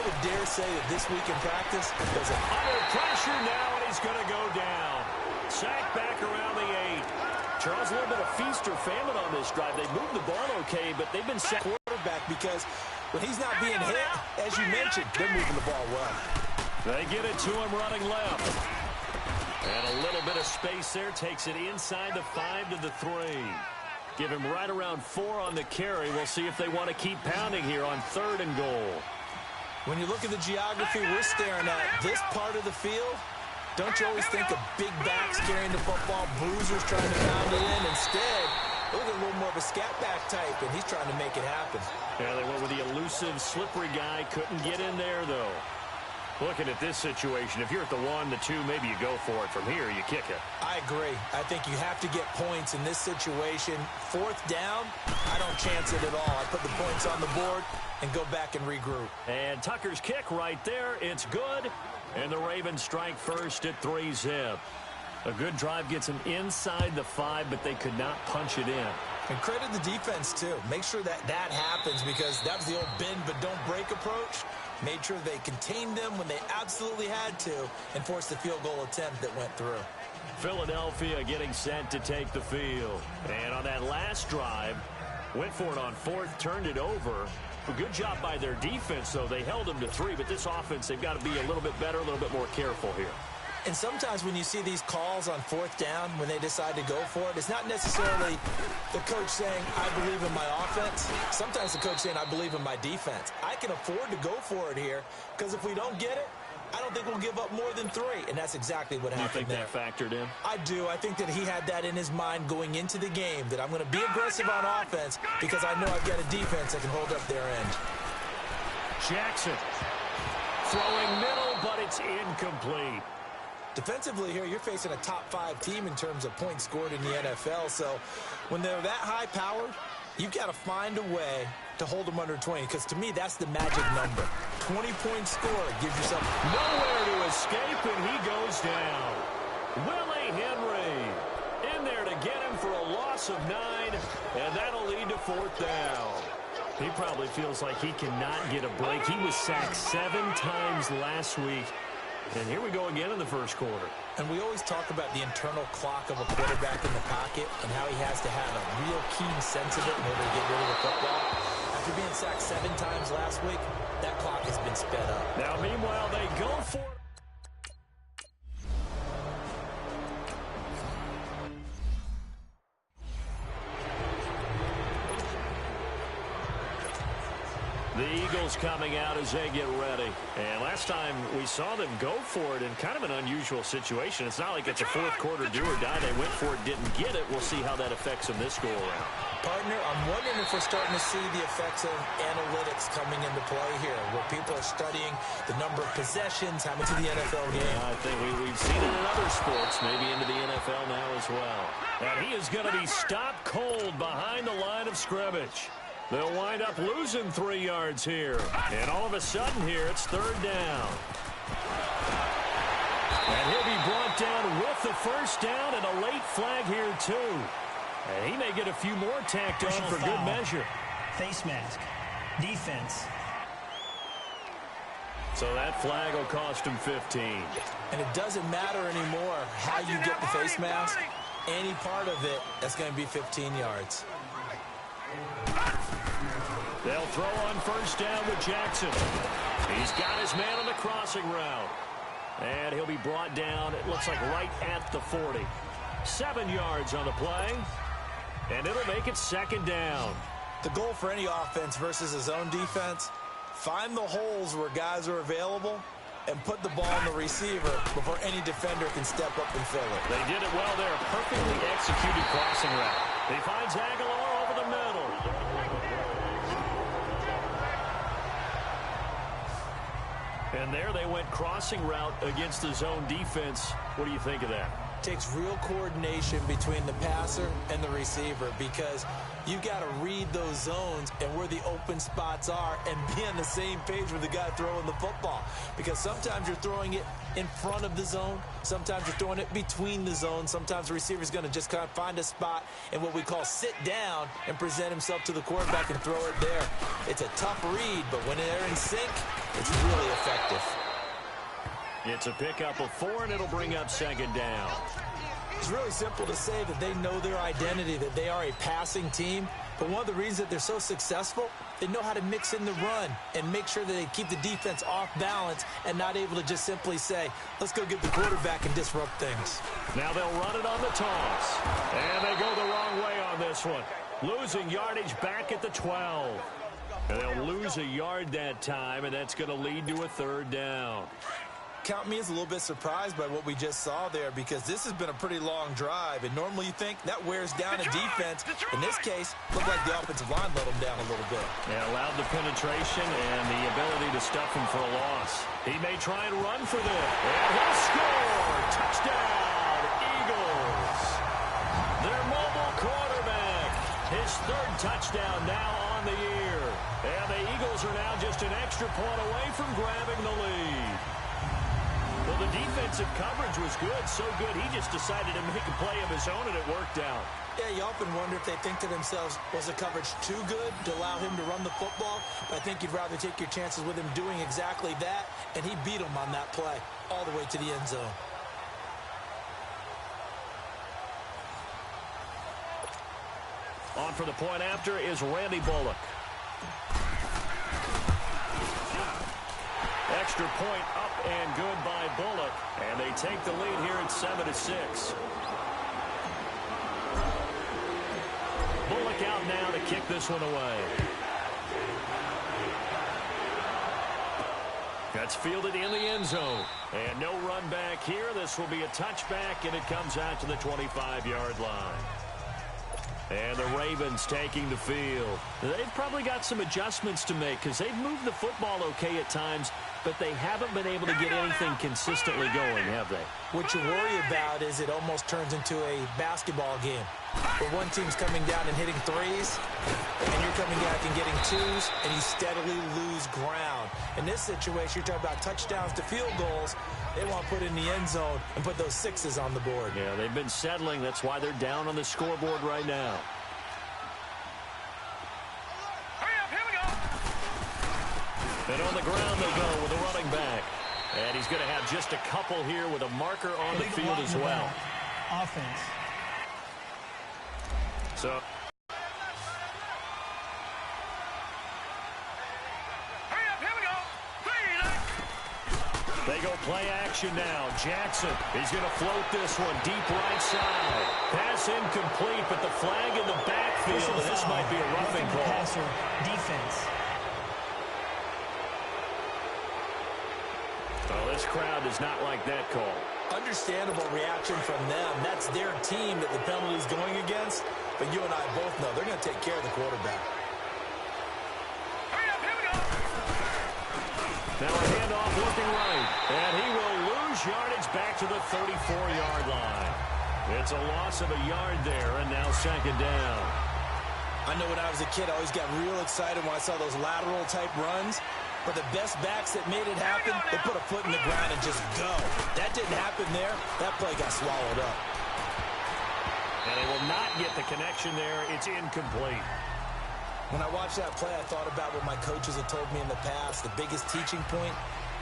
would dare say that this week in practice was under pressure now, and he's going to go down. Sacked back around the 8. Charles, a little bit of feast or famine on this drive. They moved the ball okay, but they've been sacked. Quarterback because when he's not being hit, as you mentioned, they're moving the ball well. They get it to him running left. And a little bit of space there. Takes it inside the 5 to the 3. Give him right around 4 on the carry. We'll see if they want to keep pounding here on 3rd and goal. When you look at the geography we're staring at, this part of the field, don't you always think of big backs carrying the football, bruisers trying to pound it in? Instead, look at a little more of a scat back type, and he's trying to make it happen. Yeah, they went with the elusive, slippery guy. Couldn't get in there, though. Looking at this situation, if you're at the 1, the 2, maybe you go for it. From here, you kick it. I agree. I think you have to get points in this situation. 4th down, I don't chance it at all. I put the points on the board and go back and regroup. And Tucker's kick right there. It's good. And the Ravens strike first at 3-zip. A good drive gets them inside the 5, but they could not punch it in. And credit the defense, too. Make sure that happens because that was the old bend but don't break approach. Made sure they contained them when they absolutely had to and forced the field goal attempt that went through. Philadelphia getting set to take the field. And on that last drive, went for it on 4th, turned it over. A good job by their defense, though. They held them to 3, but this offense, they've got to be a little bit better, a little bit more careful here. And sometimes when you see these calls on 4th down, when they decide to go for it, it's not necessarily the coach saying, I believe in my offense. Sometimes the coach saying, I believe in my defense. I can afford to go for it here because if we don't get it, I don't think we'll give up more than 3. And that's exactly what happened there. You think that factored in? I do. I think that he had that in his mind going into the game, that I'm going to be aggressive on offense because I know I've got a defense that can hold up their end. Jackson throwing middle, but it's incomplete. Defensively here, you're facing a top 5 team in terms of points scored in the NFL. So when they're that high-powered, you've got to find a way to hold them under 20. Because to me, that's the magic number. 20-point score gives yourself nowhere to escape, and he goes down. Willie Henry in there to get him for a loss of 9, and that'll lead to 4th down. He probably feels like he cannot get a break. He was sacked 7 times last week. And here we go again in the first quarter. And we always talk about the internal clock of a quarterback in the pocket and how he has to have a real keen sense of it in order to get rid of the football. After being sacked 7 times last week, that clock has been sped up. Now, meanwhile, they go for it. The Eagles coming out as they get ready. And last time we saw them go for it in kind of an unusual situation. It's not like it's a 4th quarter do or die. They went for it, didn't get it. We'll see how that affects them this go-around. Partner, I'm wondering if we're starting to see the effects of analytics coming into play here, where people are studying the number of possessions, how much of the NFL game. Yeah, I think we've seen it in other sports, maybe into the NFL now as well. And he is going to be stopped cold behind the line of scrimmage. They'll wind up losing 3 yards here. And all of a sudden here, it's 3rd down. And he'll be brought down with the 1st down and a late flag here, too. And he may get a few more tacked on for good measure. Face mask. Defense. So that flag will cost him 15. And it doesn't matter anymore how you get the face mask. Any part of it, that's going to be 15 yards. They'll throw on 1st down with Jackson. He's got his man on the crossing route. And he'll be brought down, it looks like right at the 40. 7 yards on the play. And it'll make it 2nd down. The goal for any offense versus his own defense, find the holes where guys are available and put the ball on the receiver before any defender can step up and fill it. They did it well there. Perfectly executed crossing route. He finds Aguilar over the middle. And there they went crossing route against the zone defense. What do you think of that? Takes real coordination between the passer and the receiver because you've got to read those zones and where the open spots are and be on the same page with the guy throwing the football. Because sometimes you're throwing it in front of the zone. Sometimes you're throwing it between the zones. Sometimes the receiver's going to just kind of find a spot and what we call sit down and present himself to the quarterback and throw it there. It's a tough read, but when they're in sync, It's really effective. It's a pickup of 4, and it'll bring up second down. It's really simple to say that they know their identity, that they are a passing team. But one of the reasons that they're so successful, they know how to mix in the run and make sure that they keep the defense off balance and not able to just simply say, let's go get the quarterback and disrupt things. Now they'll run it on the toss. And they go the wrong way on this one. Losing yardage back at the 12. And they'll lose a yard that time, and that's going to lead to a third down. Count me as a little bit surprised by what we just saw there, because this has been a pretty long drive, and normally you think that wears down a defense. In this case, looked like the offensive line let them down a little bit. Yeah, allowed the penetration and the ability to stuff him for a loss. He may try and run for this, and he'll score! Touchdown, Eagles! Their mobile quarterback, his third touchdown now on the year. And the Eagles are now just an extra point away from grabbing the lead. Well, the defensive coverage was good, so good he just decided to make a play of his own, and it worked out. Yeah, you often wonder if they think to themselves, was the coverage too good to allow him to run the football? But I think you'd rather take your chances with him doing exactly that, and he beat him on that play all the way to the end zone. On for the point after is Randy Bullock. Extra point up and good by Bullock. And they take the lead here at 7-6. Bullock out now to kick this one away. That's fielded in the end zone. And no run back here. This will be a touchback, and it comes out to the 25-yard line. And the Ravens taking the field. They've probably got some adjustments to make because they've moved the football okay at times, but they haven't been able to get anything consistently going, have they? What you worry about is it almost turns into a basketball game where one team's coming down and hitting threes, and you're coming back and getting twos, and you steadily lose ground. In this situation, you're talking about touchdowns to field goals. They want to put in the end zone and put those sixes on the board. Yeah, they've been settling. That's why they're down on the scoreboard right now. Hurry up, here we go. And on the ground they go with a running back. And he's going to have just a couple here with a marker on the field as well. Offense. So Hurry up, here we go. they go play action now. Jackson, he's going to float this one deep right side. Pass incomplete, but the flag in the backfield. This might be a roughing call. Passer, defense. Well, this crowd does not like that call. Understandable reaction from them. That's their team that the penalty's going against. But you and I both know they're going to take care of the quarterback. Hurry up, here we go. Now a handoff looking right. And he will lose yardage back to the 34-yard line. It's a loss of a yard there, and now second down. I know when I was a kid, I always got real excited when I saw those lateral-type runs. But the best backs that made it happen, they put a foot in the ground and just go. That didn't happen there. That play got swallowed up. And they will not get the connection there. It's incomplete. When I watched that play, I thought about what my coaches had told me in the past. The biggest teaching point,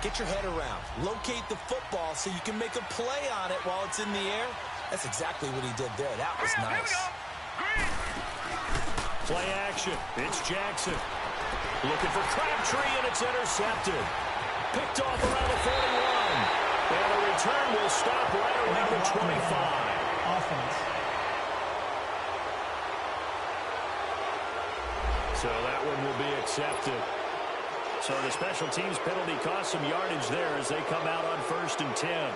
get your head around. Locate the football so you can make a play on it while it's in the air. That's exactly what he did there. That was nice. Play action. It's Jackson. Looking for Crabtree, and it's intercepted. Picked off around the 41. And the return will stop right around the 25. Offense. So that one will be accepted. So the special teams penalty cost some yardage there as they come out on 1st and 10.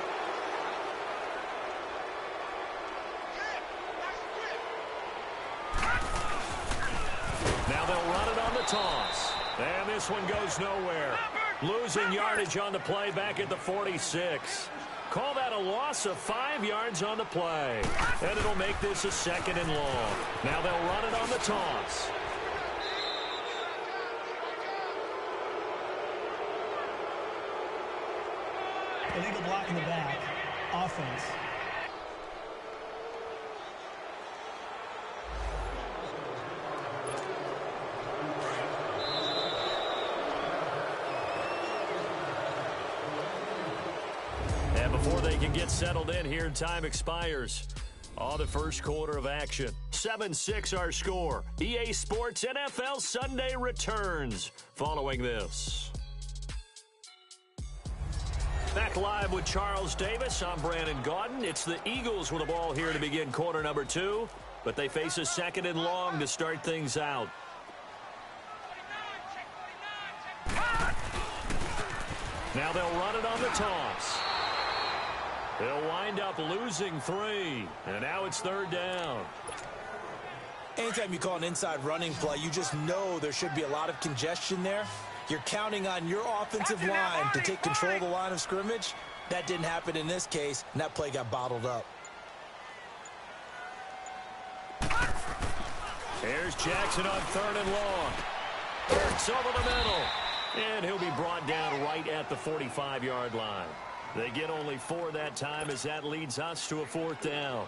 Now they'll run it on the toss. And this one goes nowhere. Losing yardage on the play back at the 46. Call that a loss of 5 yards on the play. And it'll make this a 2nd and long. Now they'll run it on the toss. Illegal block in the back. Offense. Before they can get settled in here, time expires on the first quarter of action. 7-6 our score. EA Sports NFL Sunday returns following this. Back live with Charles Davis. I'm Brandon Gaudin. It's the Eagles with the ball here to begin quarter number 2, but they face a second and long to start things out. Now they'll run it on the toss. They'll wind up losing 3, and now it's third down. Anytime you call an inside running play, you just know there should be a lot of congestion there. You're counting on your offensive line to take control of the line of scrimmage. That didn't happen in this case, and that play got bottled up. Here's Jackson on third and long. Burks over the middle. And he'll be brought down right at the 45-yard line. They get only 4 that time as that leads us to a fourth down.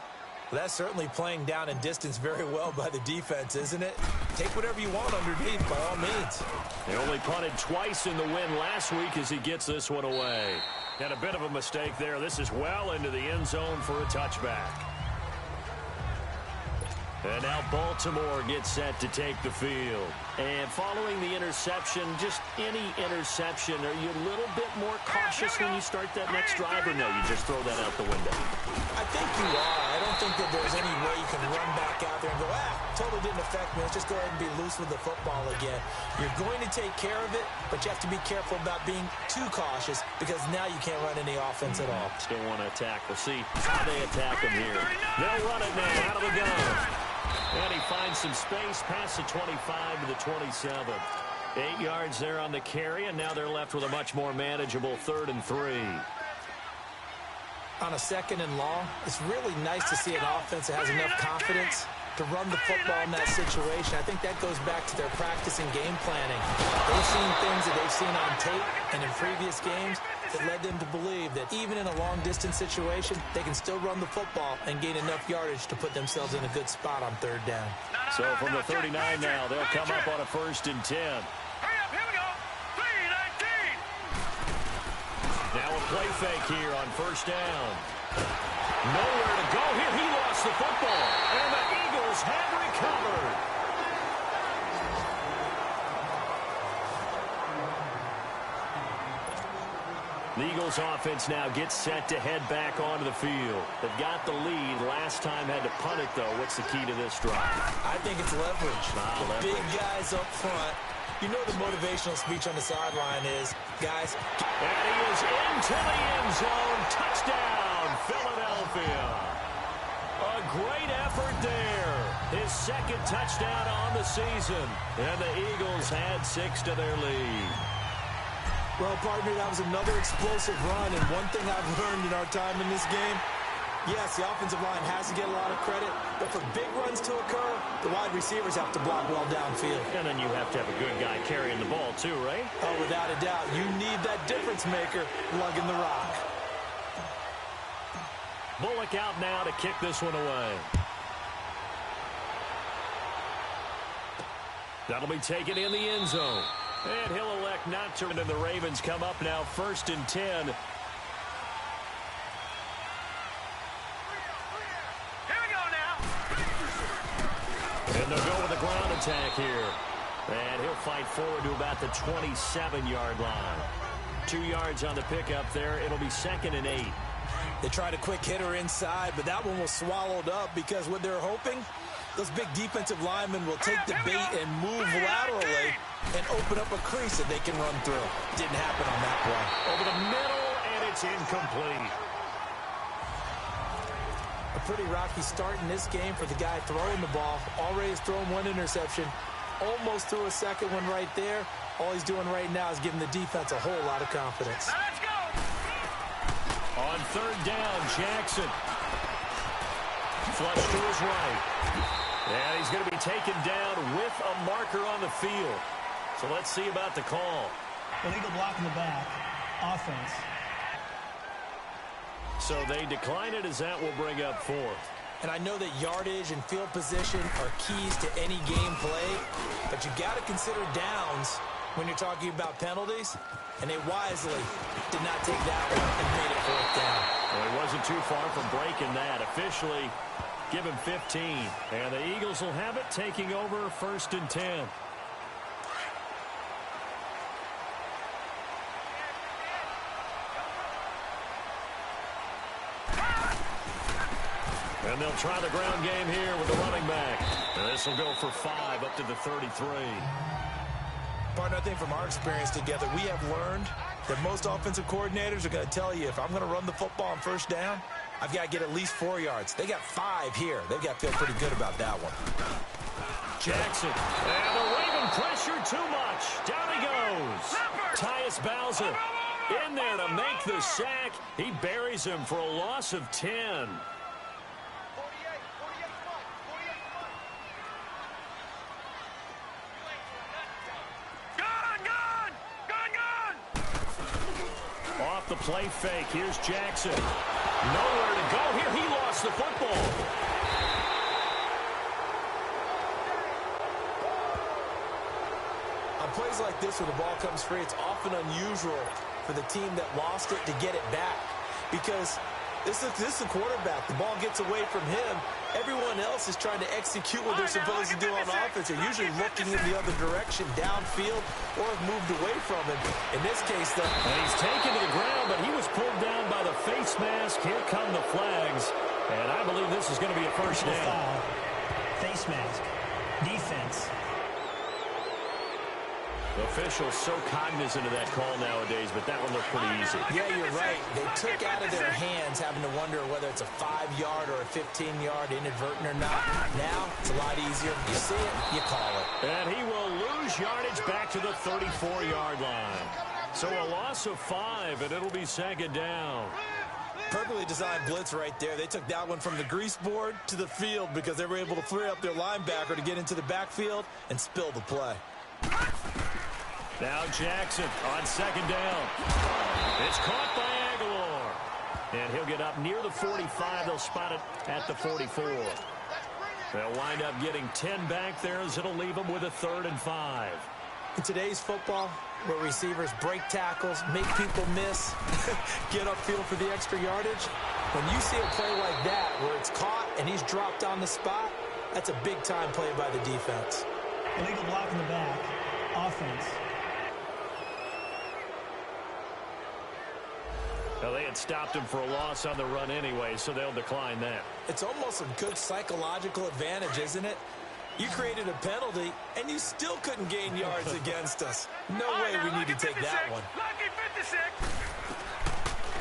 Well, that's certainly playing down and distance very well by the defense, isn't it? Take whatever you want underneath, by all means. They only punted twice in the win last week as he gets this one away. And a bit of a mistake there. This is well into the end zone for a touchback. And now Baltimore gets set to take the field. And following the interception, just any interception, are you a little bit more cautious when you start that next drive, or no, you just throw that out the window? I think you are. I don't think that there's any way you can run back out there and go, totally didn't affect me. Let's just go ahead and be loose with the football again. You're going to take care of it, but you have to be careful about being too cautious because now you can't run any offense at all. Still want to attack. We'll see how they attack him here. They'll run it now out of the gun. And he finds some space past the 25 to the 27. 8 yards there on the carry, and now they're left with a much more manageable 3rd and 3. On a second and long, it's really nice to see an offense that has enough confidence to run the football in that situation. I think that goes back to their practice and game planning. They've seen things that they've seen on tape and in previous games that led them to believe that even in a long-distance situation, they can still run the football and gain enough yardage to put themselves in a good spot on third down. So from the 39 now, they'll come up on a 1st and 10. Hurry up, here we go. 3-19. Now a play fake here on 1st down. Nowhere to go here. He lost the football. And the Eagles have recovered. The Eagles offense now gets set to head back onto the field. They've got the lead. Last time had to punt it, though. What's the key to this drive? I think it's leverage. Leverage. Big guys up front. You know the motivational speech on the sideline is, guys. And he is into the end zone. Touchdown, Philadelphia. A great effort there. His 2nd touchdown on the season. And the Eagles add 6 to their lead. Well, partner, that was another explosive run, and one thing I've learned in our time in this game, yes, the offensive line has to get a lot of credit, but for big runs to occur, the wide receivers have to block well downfield. And then you have to have a good guy carrying the ball, too, right? Oh, without a doubt. You need that difference maker lugging the rock. Bullock out now to kick this one away. That'll be taken in the end zone. And he'll elect not to. And the Ravens come up now 1st and 10. Here we go now. And they'll go with a ground attack here. And he'll fight forward to about the 27-yard line. 2 yards on the pickup there. It'll be 2nd and 8. They tried a quick hitter inside, but that one was swallowed up because what they're hoping, those big defensive linemen will take the bait and move laterally and open up a crease that they can run through. Didn't happen on that play. Over the middle, and it's incomplete. A pretty rocky start in this game for the guy throwing the ball. Already has thrown 1 interception. Almost threw a 2nd one right there. All he's doing right now is giving the defense a whole lot of confidence. Now let's go. On 3rd down, Jackson. Flush to his right. And he's going to be taken down with a marker on the field. So let's see about the call. Illegal block in the back. Offense. So they decline it as that will bring up 4th. And I know that yardage and field position are keys to any game play, but you got to consider downs when you're talking about penalties, and they wisely did not take that one and made it fourth down. Well, he wasn't too far from breaking that. Officially, give him 15. And the Eagles will have it, taking over 1st and 10. And they'll try the ground game here with the running back. And this will go for 5 up to the 33. Partner, I think from our experience together, we have learned that most offensive coordinators are going to tell you, if I'm going to run the football on first down, I've got to get at least 4 yards. They got 5 here. They've got to feel pretty good about that one. Jackson. And the Raven pressure too much. Down he goes. Tyus Bowser in there to make the sack. He buries him for a loss of 10. Off the play fake. Here's Jackson. Nowhere to go here. He lost the football. On plays like this where the ball comes free, it's often unusual for the team that lost it to get it back. Because this is the quarterback. The ball gets away from him. Everyone else is trying to execute what they're supposed to do on offense. They're usually looking in the other direction, downfield, or have moved away from him. In this case, though, and he's taken to the ground, but he was pulled down by the face mask. Here come the flags. And I believe this is going to be a first down. Foul. Face mask. Defense. The officials so cognizant of that call nowadays, but that one looked pretty easy. Yeah, you're right. They took out of their hands having to wonder whether it's a 5-yard or a 15-yard, inadvertent or not. Now, it's a lot easier. You see it, you call it. And he will lose yardage back to the 34-yard line. So a loss of 5, and it'll be 2nd down. Perfectly designed blitz right there. They took that one from the grease board to the field because they were able to free up their linebacker to get into the backfield and spill the play. Now Jackson on 2nd down. It's caught by Aguilar. And he'll get up near the 45. They'll spot it at the 44. They'll wind up getting 10 back there as it'll leave them with a 3rd and 5. In today's football, where receivers break tackles, make people miss, get upfield for the extra yardage, when you see a play like that where it's caught and he's dropped on the spot, that's a big-time play by the defense. Illegal block in the back. Offense. Well, they had stopped him for a loss on the run anyway, so they'll decline that. It's almost a good psychological advantage, isn't it? You created a penalty, and you still couldn't gain yards against us. No way we need to take that one.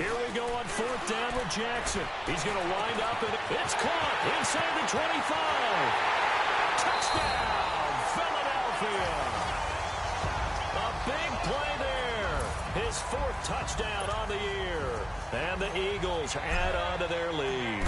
Here we go on 4th down with Jackson. He's going to wind up, and it's caught inside the 25. Touchdown, Philadelphia. A big play there. His 4th touchdown on the year. And the Eagles add on to their lead.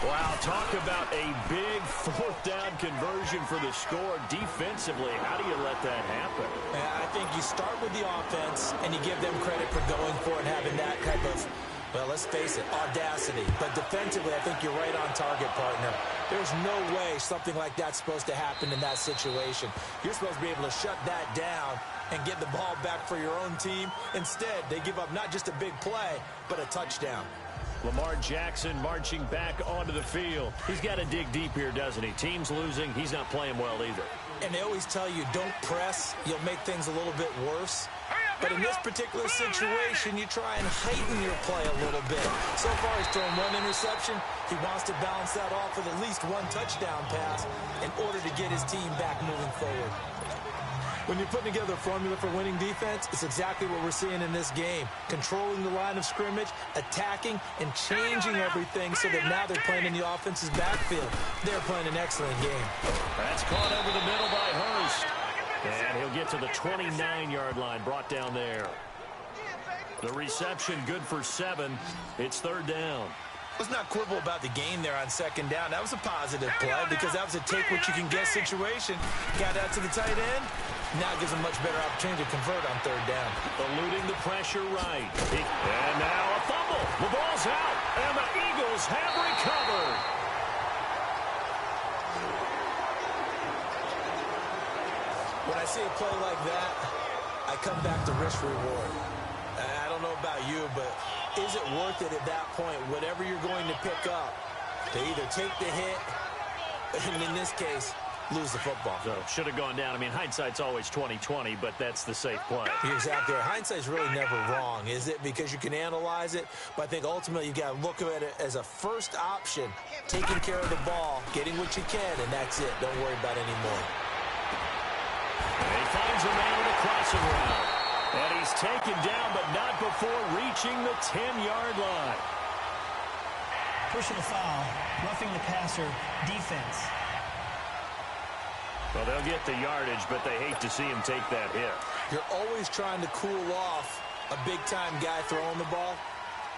Wow, talk about a big 4th down conversion for the score. Defensively, how do you let that happen? I think you start with the offense, and you give them credit for going for it and having that type of, well, let's face it, audacity. But defensively, I think you're right on target, partner. There's no way something like that's supposed to happen in that situation. You're supposed to be able to shut that down and get the ball back for your own team. Instead, they give up not just a big play, but a touchdown. Lamar Jackson marching back onto the field. He's got to dig deep here, doesn't he? Team's losing. He's not playing well either. And they always tell you, don't press. You'll make things a little bit worse. But in this particular situation, you try and heighten your play a little bit. So far, he's thrown 1 interception. He wants to balance that off with at least 1 touchdown pass in order to get his team back moving forward. When you're putting together a formula for winning defense, it's exactly what we're seeing in this game. Controlling the line of scrimmage, attacking, and changing everything so that now they're playing in the offense's backfield. They're playing an excellent game. That's caught over the middle by Hurst. And he'll get to the 29-yard line, brought down there. The reception good for 7. It's 3rd down. Let's not quibble about the game there on 2nd down. That was a positive play because that was a take-what-you-can-get situation. Got out to the tight end. Now gives a much better opportunity to convert on 3rd down. Eluding the pressure right. And now a fumble. The ball's out, and the Eagles have recovered. When I see a play like that, I come back to risk reward. I don't know about you, but is it worth it at that point, whatever you're going to pick up, to either take the hit, and in this case, lose the football? So should have gone down. I mean, hindsight's always 20/20, but that's the safe play. You're exactly right. Hindsight's really never wrong, is it? Because you can analyze it, but I think ultimately you got to look at it as a first option, taking care of the ball, getting what you can, and that's it. Don't worry about any more. And he finds a man with a crossing route. And he's taken down, but not before reaching the 10-yard line. Personal foul, roughing the passer, defense. Well, they'll get the yardage, but they hate to see him take that hit. You're always trying to cool off a big-time guy throwing the ball,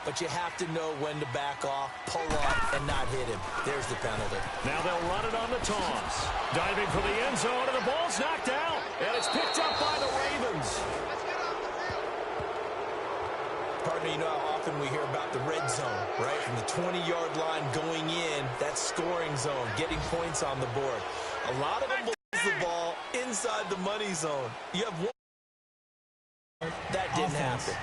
but you have to know when to back off, pull up, and not hit him. There's the penalty. Now they'll run it on the toss. Diving for the end zone, and the ball's knocked out. And it's picked up by the Ravens. Partner, you know how often we hear about the red zone, right? From the 20-yard line going in, that's scoring zone, getting points on the board. A lot of them lose the ball inside the money zone. You have one. That didn't happen.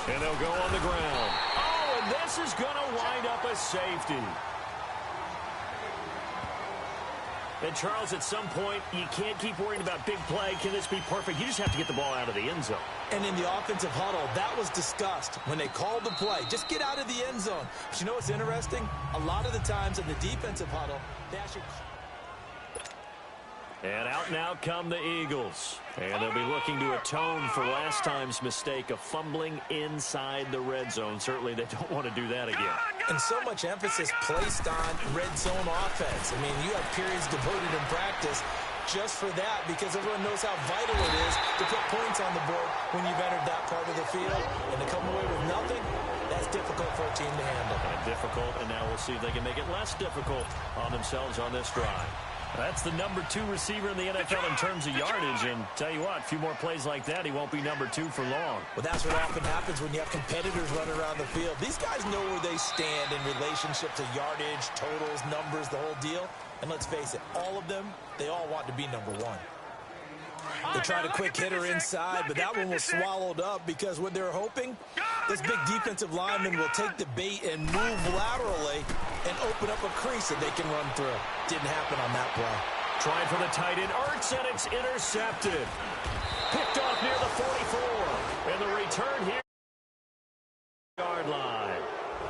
And they'll go on the ground. Oh, and this is going to wind up a safety. And, Charles, at some point, you can't keep worrying about big play. Can this be perfect? You just have to get the ball out of the end zone. And in the offensive huddle, that was discussed when they called the play. Just get out of the end zone. But you know what's interesting? A lot of the times in the defensive huddle, they actually... And out now come the Eagles. And they'll be looking to atone for last time's mistake of fumbling inside the red zone. Certainly they don't want to do that again. And so much emphasis placed on red zone offense. I mean, you have periods devoted in practice just for that because everyone knows how vital it is to put points on the board when you've entered that part of the field. And to come away with nothing, that's difficult for a team to handle. Difficult, and now we'll see if they can make it less difficult on themselves on this drive. That's the number 2 receiver in the NFL in terms of yardage, and tell you what, a few more plays like that, he won't be number 2 for long. Well, that's what often happens when you have competitors running around the field. These guys know where they stand in relationship to yardage, totals, numbers, the whole deal. And let's face it, all of them, they all want to be number 1. They tried a quick hitter inside, but that one was swallowed up because what they're hoping, this big defensive lineman will take the bait and move laterally and open up a crease that they can run through. Didn't happen on that play. Trying for the tight end, Ertz, and it's intercepted. Picked off near the 44. And the return here. Yard line.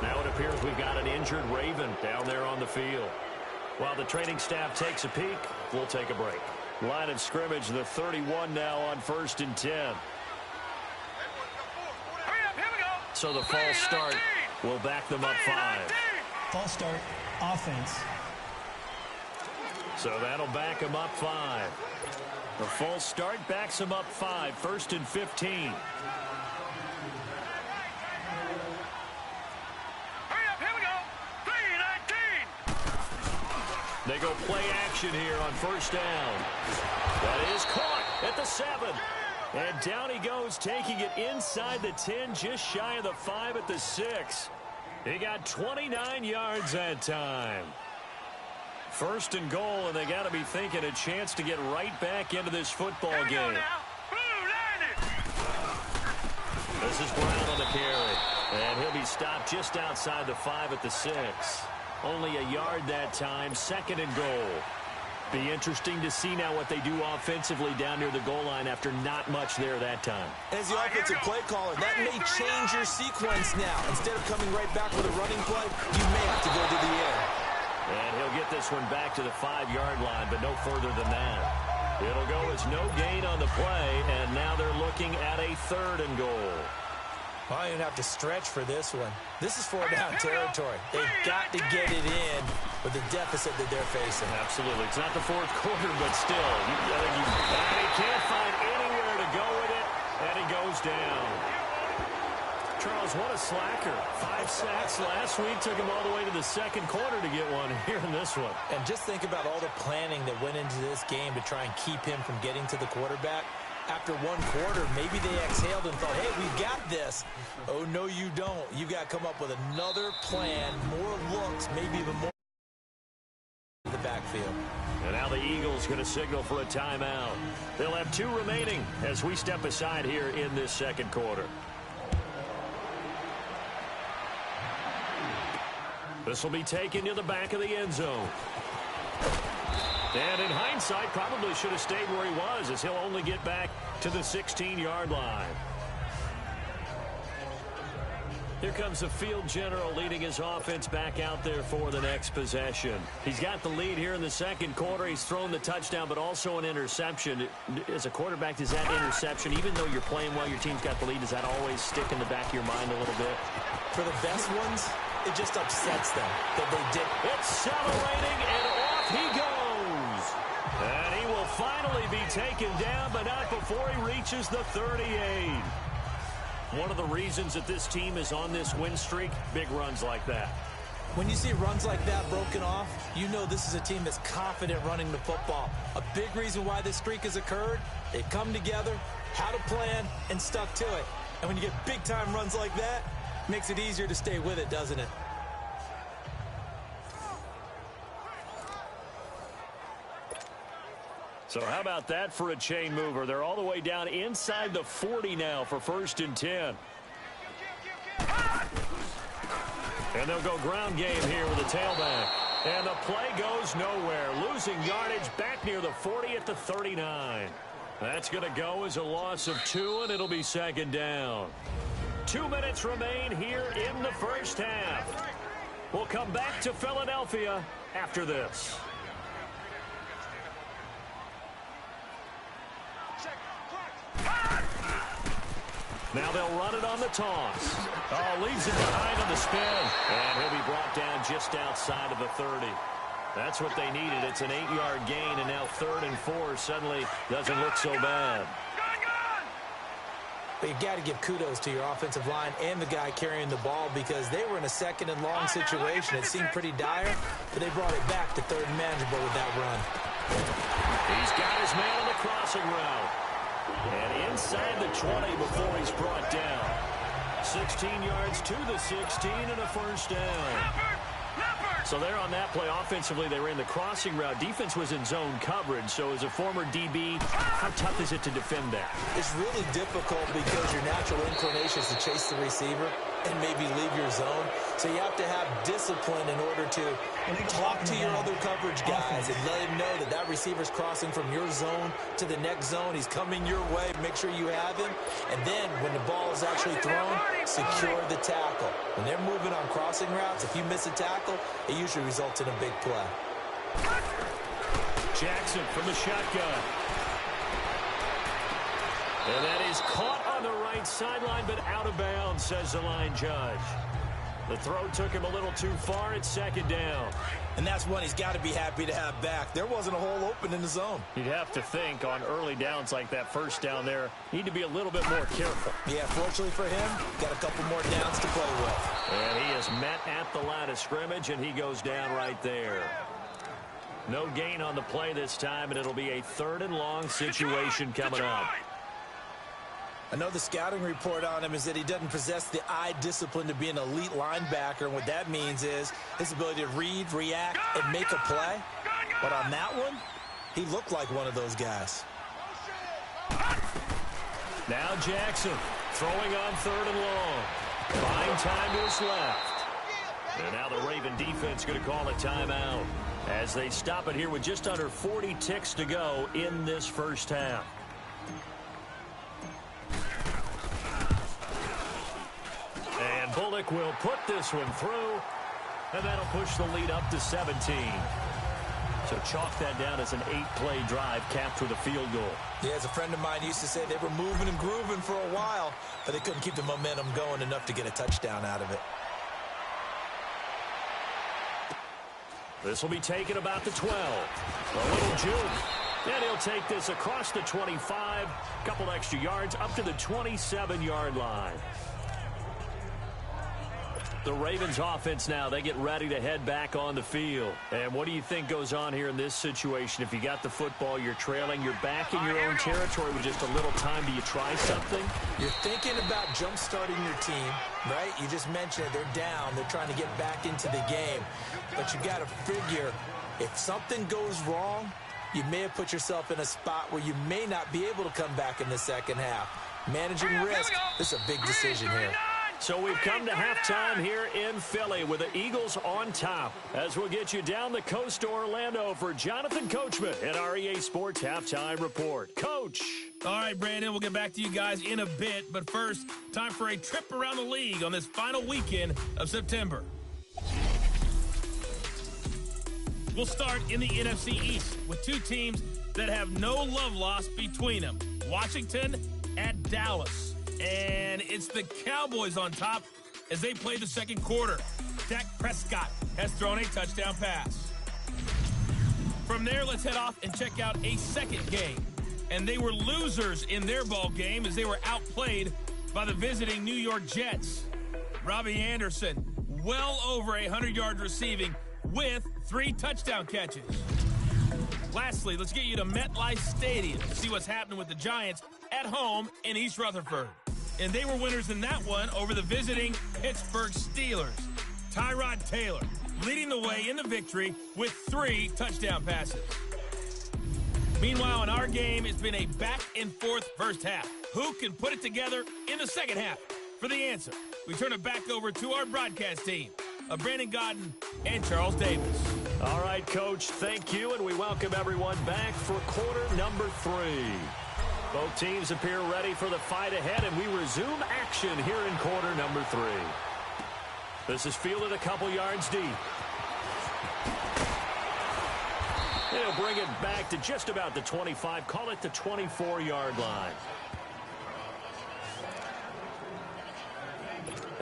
Now it appears we've got an injured Raven down there on the field. While the training staff takes a peek, we'll take a break. Line of scrimmage, the 31 now on 1st and 10. Hurry up, here we go. So the false start will back them up 5. False start, offense. So that'll back them up 5. The false start backs them up 5, 1st and 15. Hurry up, here we go. 3-19. They go play action here on 1st down. That is caught at the 7. And down he goes, taking it inside the 10, just shy of the 5 at the 6. He got 29 yards that time. 1st and goal, and they got to be thinking a chance to get right back into this football game. This is Brown on the carry. And he'll be stopped just outside the 5 at the 6. Only a yard that time, 2nd and goal. Be interesting to see now what they do offensively down near the goal line after not much there that time. As the offensive play caller, that may change your sequence now. Instead of coming right back with a running play, you may have to go to the air. And he'll get this one back to the 5-yard line, but no further than that. It'll go as no gain on the play, and now they're looking at a 3rd and goal. Well, I didn't have to stretch for this one. This is 4-down territory. They've got to get it in with the deficit that they're facing. Absolutely. It's not the 4th quarter, but still. He can't find anywhere to go with it, and he goes down. Charles, what a slacker. 5 sacks last week. Took him all the way to the 2nd quarter to get one here in this one. And just think about all the planning that went into this game to try and keep him from getting to the quarterback. after one quarter, maybe they exhaled and thought, hey, we've got this. Oh, no, you don't. You've got to come up with another plan, more looks, maybe even more in the backfield. And now the Eagles going to signal for a timeout. They'll have 2 remaining as we step aside here in this second quarter. This will be taken to the back of the end zone. And in hindsight, probably should have stayed where he was, as he'll only get back to the 16-yard line. Here comes the field general leading his offense back out there for the next possession. He's got the lead here in the second quarter. He's thrown the touchdown, but also an interception. As a quarterback, does that interception, even though you're playing well, your team's got the lead, does that always stick in the back of your mind a little bit? For the best ones, it just upsets them that they did. Accelerating, and off he goes. And he will finally be taken down, but not before he reaches the 38. One of the reasons that this team is on this win streak, big runs like that. When you see runs like that broken off, you know this is a team that's confident running the football. A big reason why this streak has occurred, they've come together, had a plan, and stuck to it. And when you get big-time runs like that, it makes it easier to stay with it, doesn't it? So how about that for a chain mover? They're all the way down inside the 40 now for 1st and 10. And they'll go ground game here with a tailback. And the play goes nowhere. Losing yardage back near the 40 at the 39. That's going to go as a loss of 2, and it'll be 2nd down. 2 minutes remain here in the first half. We'll come back to Philadelphia after this. Now they'll run it on the toss. Oh, leaves it behind on the spin. And he'll be brought down just outside of the 30. That's what they needed. It's an 8-yard gain, and now 3rd and 4 suddenly doesn't look so bad. But you got to give kudos to your offensive line and the guy carrying the ball, because they were in a 2nd and long situation. It seemed pretty dire, but they brought it back to 3rd and manageable with that run. He's got his man on the crossing route. And inside the 20 before he's brought down. 16 yards to the 16 and a 1st down. So there on that play, offensively, they ran the crossing route. Defense was in zone coverage. So as a former DB, how tough is it to defend that? It's really difficult because your natural inclination is to chase the receiver and maybe leave your zone. So you have to have discipline in order to talk to your other coverage guys and let him know that that receiver's crossing from your zone to the next zone. He's coming your way. Make sure you have him. And then when the ball is actually thrown, secure the tackle. When they're moving on crossing routes, if you miss a tackle, it usually results in a big play. Jackson from the shotgun. And that is caught on the right sideline, but out of bounds, says the line judge. The throw took him a little too far. It's 2nd down. And that's one he's got to be happy to have back. There wasn't a hole open in the zone. You'd have to think on early downs like that 1st down there, need to be a little bit more careful. Yeah, fortunately for him, got a couple more downs to play with. And he is met at the line of scrimmage, and he goes down right there. No gain on the play this time, and it'll be a 3rd and long situation coming up. I know the scouting report on him is that he doesn't possess the eye discipline to be an elite linebacker, and what that means is his ability to read, react, and make a play. But on that one, he looked like one of those guys. Now Jackson throwing on 3rd and long. Buying time to his left. And now the Raven defense going to call a timeout as they stop it here with just under 40 ticks to go in this first half. And Bullock will put this one through, and that'll push the lead up to 17. So chalk that down as an 8-play drive capped with a field goal. Yeah, as a friend of mine used to say, they were moving and grooving for a while, but they couldn't keep the momentum going enough to get a touchdown out of it. This will be taken about the 12. A little juke. And he'll take this across the 25. A couple extra yards up to the 27-yard line. The Ravens offense now, they get ready to head back on the field. And what do you think goes on here in this situation? If you got the football, you're trailing, you're back in your own territory with just a little time. Do you try something? You're thinking about jump-starting your team, right? You just mentioned it. They're down. They're trying to get back into the game. But you got to figure, if something goes wrong, you may have put yourself in a spot where you may not be able to come back in the second half. Managing risk, this is a big decision here. So we've come to halftime here in Philly with the Eagles on top. As we'll get you down the coast to Orlando for Jonathan Coachman and our EA Sports Halftime Report. Coach. All right, Brandon, we'll get back to you guys in a bit. But first, time for a trip around the league on this final weekend of September. We'll start in the NFC East with two teams that have no love lost between them. Washington at Dallas. And it's the Cowboys on top as they play the second quarter. Dak Prescott has thrown a touchdown pass. From there, let's head off and check out a second game. And they were losers in their ball game as they were outplayed by the visiting New York Jets. Robbie Anderson, well over 100 yards receiving with 3 touchdown catches. Lastly, let's get you to MetLife Stadium to see what's happening with the Giants at home in East Rutherford. And they were winners in that one over the visiting Pittsburgh Steelers. Tyrod Taylor leading the way in the victory with 3 touchdown passes. Meanwhile, in our game, it's been a back-and-forth first half. Who can put it together in the second half? For the answer, we turn it back over to our broadcast team of Brandon Godden and Charles Davis. All right, Coach, thank you, and we welcome everyone back for quarter number 3. Both teams appear ready for the fight ahead, and we resume action here in quarter number 3. This is fielded a couple yards deep. He'll bring it back to just about the 25, call it the 24-yard line.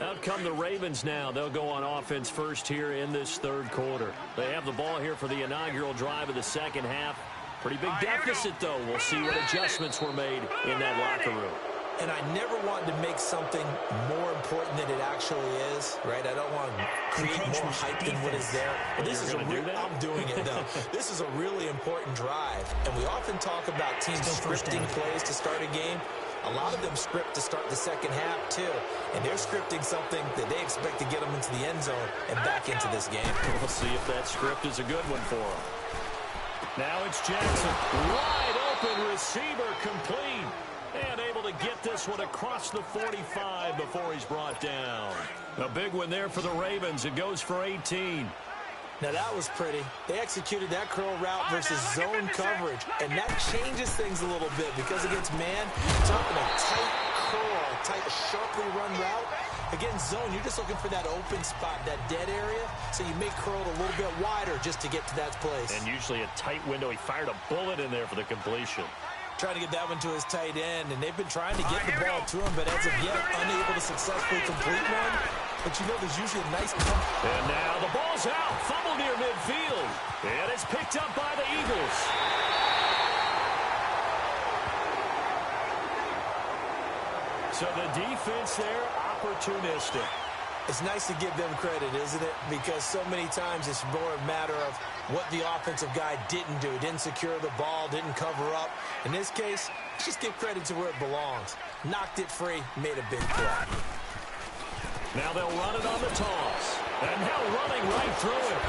Out come the Ravens now. They'll go on offense first here in this third quarter. They have the ball here for the inaugural drive of the second half. Pretty big deficit, though. We'll see what adjustments were made in that locker room. And I never want to make something more important than it actually is, right? I don't want to create more hype than what is there. But this is I'm doing it, though. This is a really important drive. And we often talk about teams scripting plays to start a game. A lot of them script to start the second half, too. And they're scripting something that they expect to get them into the end zone and back into this game. We'll see if that script is a good one for them. Now it's Jackson. Wide open receiver complete. And able to get this one across the 45 before he's brought down. A big one there for the Ravens. It goes for 18. Now that was pretty. They executed that curl route versus zone coverage. And that changes things a little bit because against man, talking a tight curl, tight, sharply run route. Against zone, you're just looking for that open spot, that dead area. So you may curl it a little bit wider just to get to that place. And usually a tight window. He fired a bullet in there for the completion. Trying to get that one to his tight end, and they've been trying to get the ball to him, but as of yet, unable to successfully complete one. But you know, there's usually a nice pump. And now the ball's out, fumble near midfield, and it's picked up by the Eagles. So the defense there, opportunistic. It's nice to give them credit, isn't it? Because so many times it's more a matter of what the offensive guy didn't do. Didn't secure the ball, didn't cover up. In this case, let's just give credit to where it belongs. Knocked it free, made a big play. Now they'll run it on the toss. And now running right through it.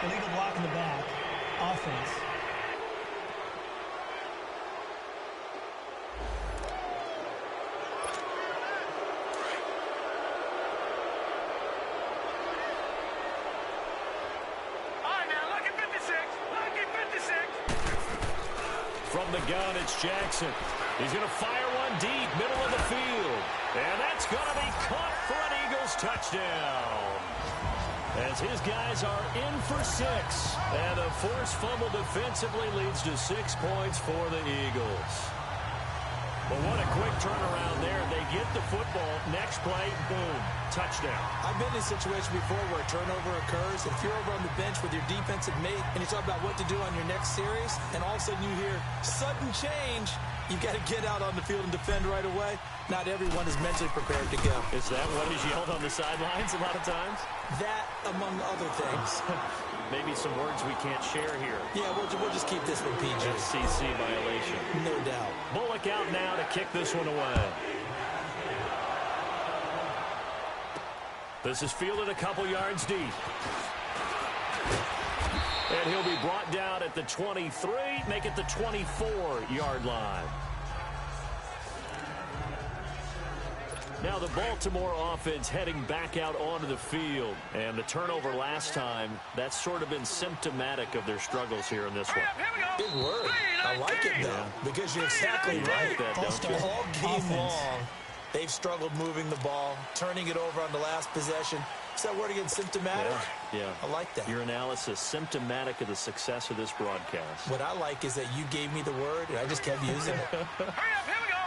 Illegal block in the back. Offense. From the gun, it's Jackson. He's going to fire one deep, middle of the field. And that's going to be caught for an Eagles touchdown. As his guys are in for 6. And a forced fumble defensively leads to 6 points for the Eagles. Well, what a quick turnaround there. They get the football. Next play, boom, touchdown. I've been in a situation before where a turnover occurs. If you're over on the bench with your defensive mate and you talk about what to do on your next series, and all of a sudden you hear sudden change, you've got to get out on the field and defend right away. Not everyone is mentally prepared to go. Is that what is yelled on the sidelines a lot of times? That, among other things. Maybe some words we can't share here. Yeah, we'll just keep this one PG. FCC violation. No doubt. Bullock out now to kick this one away. This is fielded a couple yards deep. And he'll be brought down at the 23, make it the 24-yard line. Now the Baltimore offense heading back out onto the field. And the turnover last time, that's sort of been symptomatic of their struggles here in this one. Big word. I like it, though, because you're exactly right. Like that, don't you? All game long, they've struggled moving the ball, turning it over on the last possession. Is that word again, symptomatic? Yeah. I like that. Your analysis, symptomatic of the success of this broadcast. What I like is that you gave me the word, and I just kept using it. Hurry up, here we go.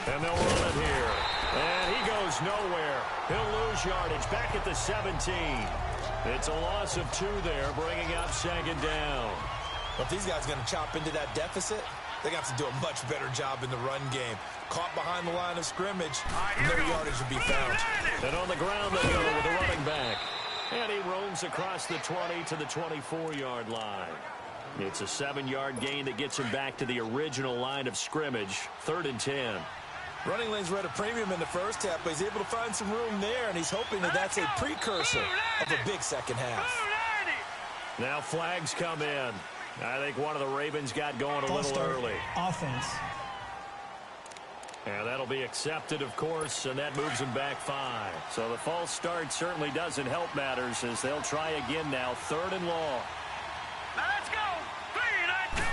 3-19. And they'll run it here. And he goes nowhere. He'll lose yardage back at the 17. It's a loss of 2 there, bringing up second down. But if these guys are going to chop into that deficit, they got to do a much better job in the run game. Caught behind the line of scrimmage, no yardage to be found. And on the ground they go with the running back. And he roams across the 20 to the 24-yard line. It's a 7-yard gain that gets him back to the original line of scrimmage, 3rd and 10. Running lanes were at a premium in the first half, but he's able to find some room there, and he's hoping that that's a precursor of a big second half. Now flags come in. I think one of the Ravens got going a little early. Offense. And that'll be accepted, of course, and that moves them back 5. So the false start certainly doesn't help matters as they'll try again now, 3rd and long. Now let's go. 3-19.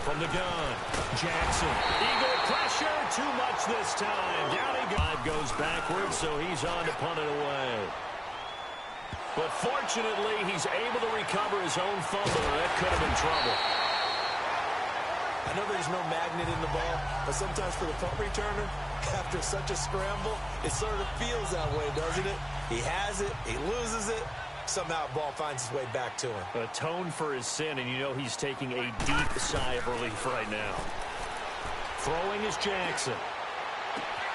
From the gun, Jackson. Eagle pressure, too much this time. Down he goes backwards, so he's on to punt it away. But fortunately, he's able to recover his own fumble. That could have been trouble. I know there's no magnet in the ball, but sometimes for the punt returner, after such a scramble, it sort of feels that way, doesn't it? He has it, he loses it, somehow the ball finds its way back to him. Atone for his sin, and you know he's taking a deep sigh of relief right now. Throwing is Jackson.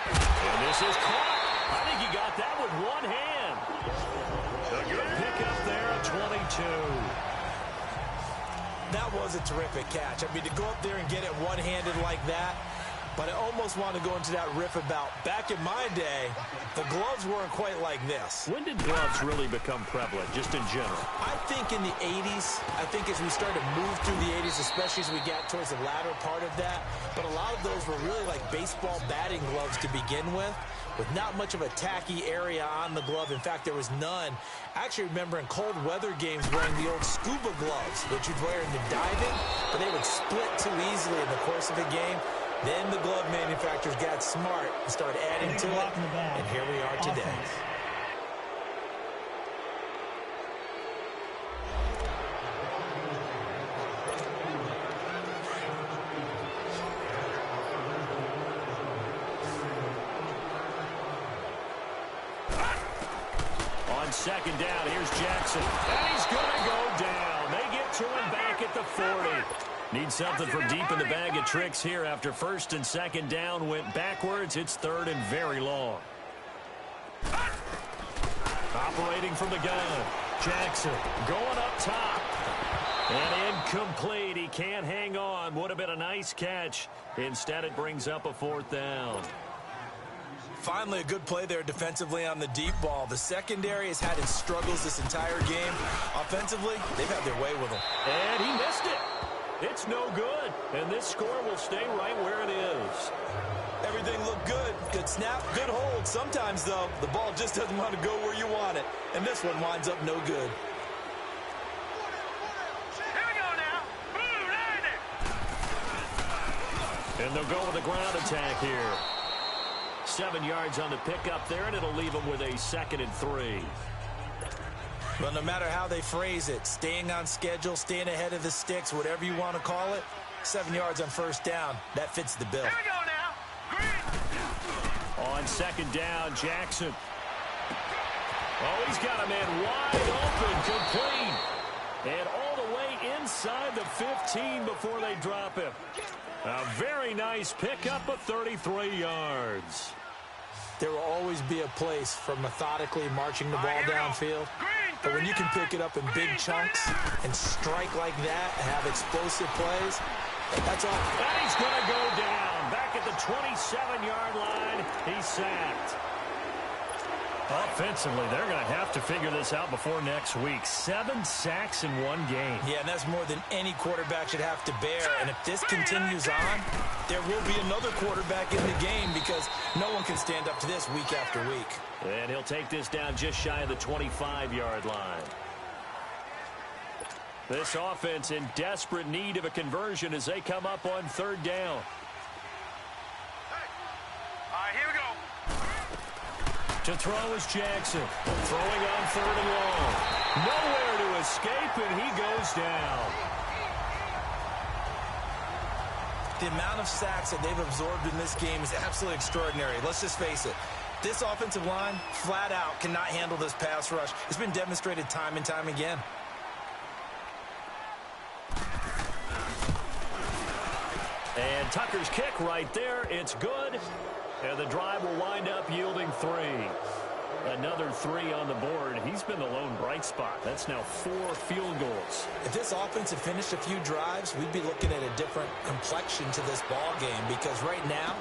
And this is caught. I think he got that with one hand. A good pickup there at 22. That was a terrific catch. I mean, to go up there and get it one-handed like that, but I almost want to go into that riff about back in my day, the gloves weren't quite like this. When did gloves really become prevalent, just in general? I think in the 80s. I think as we started to move through the 80s, especially as we got towards the latter part of that, but a lot of those were really like baseball batting gloves to begin with not much of a tacky area on the glove. In fact, there was none. I actually remember in cold weather games wearing the old scuba gloves that you'd wear in the diving, but they would split too easily in the course of a game. Then the glove manufacturers got smart and started adding to it, and here we are today. Offense. Second down, here's Jackson. And he's going to go down. They get to him back at the 40. Need something from deep in the bag of tricks here after 1st and 2nd down went backwards. It's 3rd and very long. Operating from the gun. Jackson going up top. And incomplete. He can't hang on. Would have been a nice catch. Instead, it brings up a 4th down. Finally, a good play there defensively on the deep ball. The secondary has had its struggles this entire game. Offensively, they've had their way with him. And he missed it. It's no good. And this score will stay right where it is. Everything looked good. Good snap, good hold. Sometimes, though, the ball just doesn't want to go where you want it. And this one winds up no good. Here we go now. And they'll go with a ground attack here. 7 yards on the pickup there, and it'll leave them with a 2nd and 3. Well, no matter how they phrase it, staying on schedule, staying ahead of the sticks, whatever you want to call it, 7 yards on first down, that fits the bill. Here we go now. Green. On second down, Jackson. Oh, he's got a man wide open, complete. And all the way inside the 15 before they drop him. A very nice pickup of 33 yards. There will always be a place for methodically marching the ball downfield. But when you can pick it up in big chunks and strike like that and have explosive plays, that's all. And he's going to go down. Back at the 27-yard line, he's sacked. Offensively, they're going to have to figure this out before next week. 7 sacks in one game. Yeah, and that's more than any quarterback should have to bear. And if this continues on, there will be another quarterback in the game because no one can stand up to this week after week. And he'll take this down just shy of the 25-yard line. This offense in desperate need of a conversion as they come up on third down. All right, here we go. To throw is Jackson. Throwing on third and long. Nowhere to escape, and he goes down. The amount of sacks that they've absorbed in this game is absolutely extraordinary. Let's just face it. This offensive line, flat out, cannot handle this pass rush. It's been demonstrated time and time again. And Tucker's kick right there. It's good. And the drive will wind up yielding 3. Another 3 on the board. He's been the lone bright spot. That's now 4 field goals. If this offense had finished a few drives, we'd be looking at a different complexion to this ball game because right now,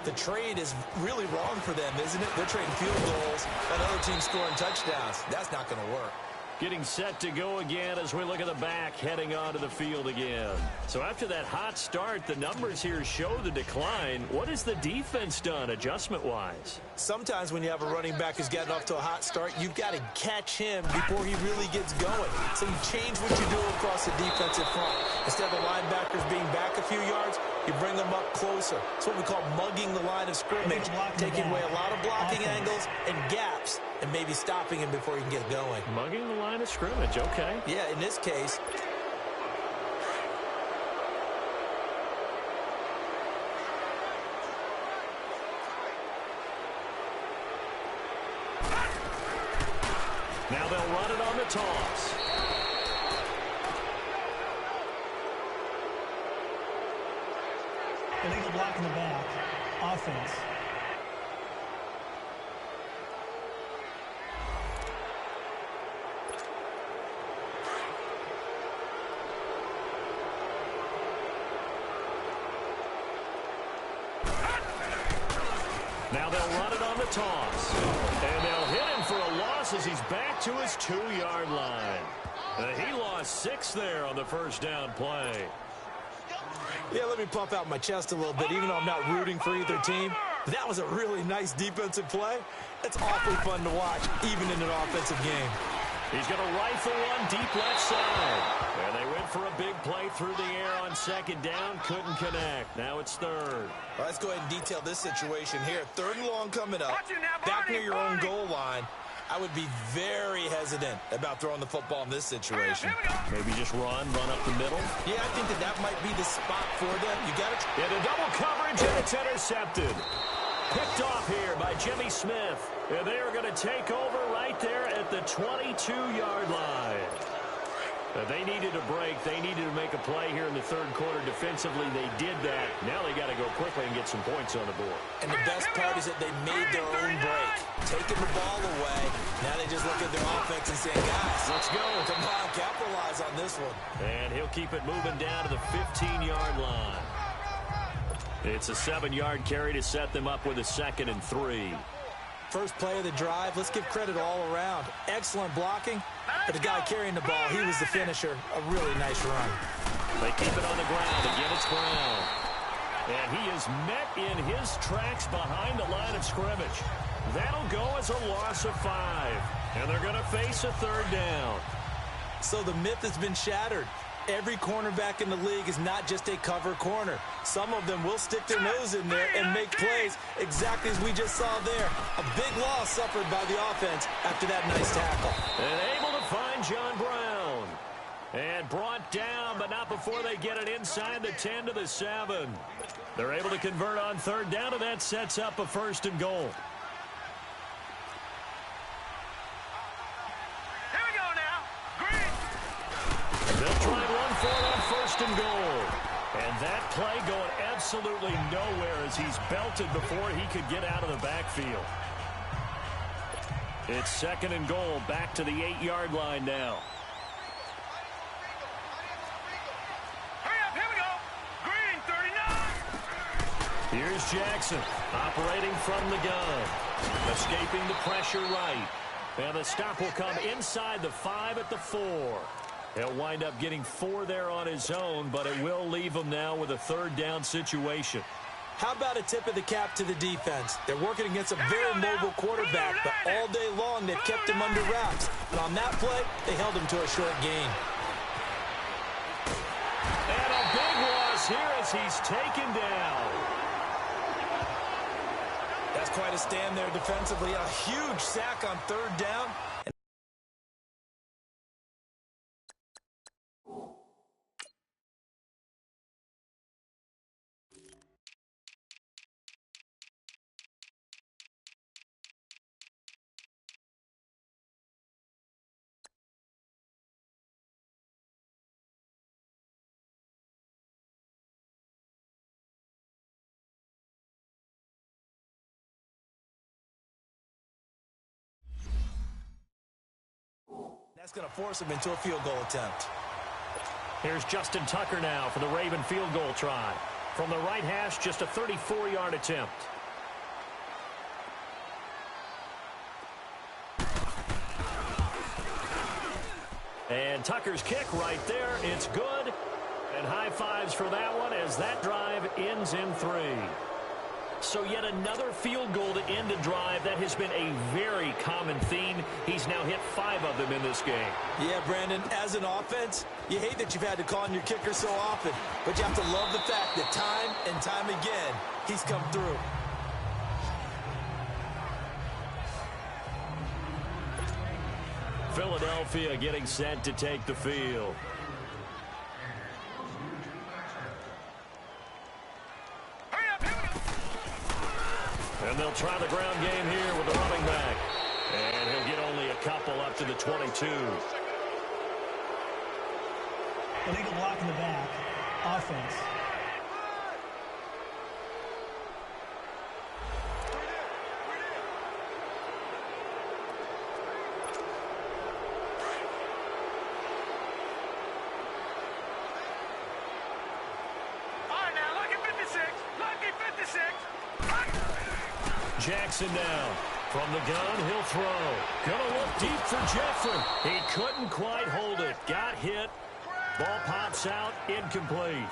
the trade is really wrong for them, isn't it? They're trading field goals and other teams scoring touchdowns. That's not going to work. Getting set to go again as we look at the back heading onto the field again. So after that hot start, the numbers here show the decline. What has the defense done adjustment-wise? Sometimes when you have a running back who's gotten off to a hot start, you've got to catch him before he really gets going. So you change what you do across the defensive front. Instead of the linebackers being back a few yards, you bring them up closer. It's what we call mugging the line of scrimmage, taking away a lot of blocking angles and gaps and maybe stopping him before he can get going. Mugging the line of scrimmage, okay. Yeah, in this case, now they'll run it on the toss. Illegal block in the back. Offense. Now they'll run it on the toss. And they'll hit him for a loss as he's back to his 2-yard line. He lost 6 there on the first down play. yeah, let me pump out my chest a little bit, even though I'm not rooting for either team. That was a really nice defensive play. It's awfully fun to watch, even in an offensive game. He's going to rifle one deep left side. And they went for a big play through the air on second down. Couldn't connect. Now it's third. Well, let's go ahead and detail this situation here. Third and long coming up. Back near your own goal line. I would be very hesitant about throwing the football in this situation. Maybe just run up the middle. Yeah, I think that might be the spot for them. You got it. Into double coverage, and it's intercepted. Picked off here by Jimmy Smith. And they are going to take over right there at the 22-yard line. They needed a break. They needed to make a play here in the third quarter. Defensively, they did that. Now they got to go quickly and get some points on the board. And the best part is that they made their own break. Taking the ball away. Now they just look at their offense and say, guys, let's go. Come on, capitalize on this one. And he'll keep it moving down to the 15-yard line. It's a 7-yard carry to set them up with a 2nd and 3. First play of the drive, let's give credit all around. Excellent blocking, but the guy carrying the ball, he was the finisher. A really nice run. They keep it on the ground. Again, it's Brown. And he is met in his tracks behind the line of scrimmage. That'll go as a loss of 5. And they're going to face a third down. So the myth has been shattered. Every cornerback in the league is not just a cover corner. Some of them will stick their nose in there and make plays exactly as we just saw there. A big loss suffered by the offense after that nice tackle. And able to find John Brown. And brought down, but not before they get it inside the 10 to the 7. They're able to convert on third down, and that sets up a 1st and goal. Here we go now. Green. They'll try and run for it on 1st and goal. And that play going absolutely nowhere as he's belted before he could get out of the backfield. It's 2nd and goal, back to the 8-yard line now. Here's Jackson, operating from the gun, escaping the pressure right. And the stop will come inside the 5 at the 4. He'll wind up getting 4 there on his own, but it will leave him now with a 3rd down situation. How about a tip of the cap to the defense? They're working against a very mobile quarterback, but all day long they've kept him under wraps. And on that play, they held him to a short gain. And a big loss here as he's taken down. That's quite a stand there defensively. A huge sack on 3rd down. That's going to force him into a field goal attempt. Here's Justin Tucker now for the Raven field goal try. From the right hash, just a 34-yard attempt. And Tucker's kick right there. It's good. And high fives for that one as that drive ends in 3. So yet another field goal to end a drive. That has been a very common theme. He's now hit 5 of them in this game. Yeah, Brandon, as an offense, you hate that you've had to call on your kicker so often, but you have to love the fact that time and time again, he's come through. Philadelphia getting set to take the field. And they'll try the ground game here with the running back. And he'll get only a couple up to the 22. Illegal block in the back. Offense. All right, now, lucky 56. Lucky 56. Jackson down. From the gun, he'll throw. Gonna look deep for Jeffrey. He couldn't quite hold it. Got hit. Ball pops out. Incomplete.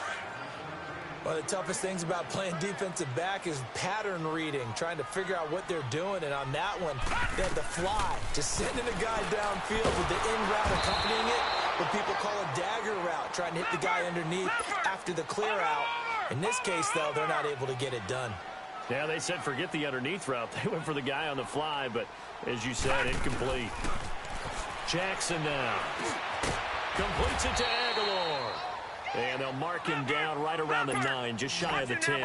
One of the toughest things about playing defensive back is pattern reading, trying to figure out what they're doing. And on that one, they had to fly, just sending a guy downfield with the in route accompanying it, what people call a dagger route, trying to hit the guy underneath after the clear out. In this case, though, they're not able to get it done. Yeah, they said forget the underneath route. They went for the guy on the fly, but as you said, incomplete. Jackson now. Completes it to Aguilar. And they'll mark him down right around the 9, just shy of the 10.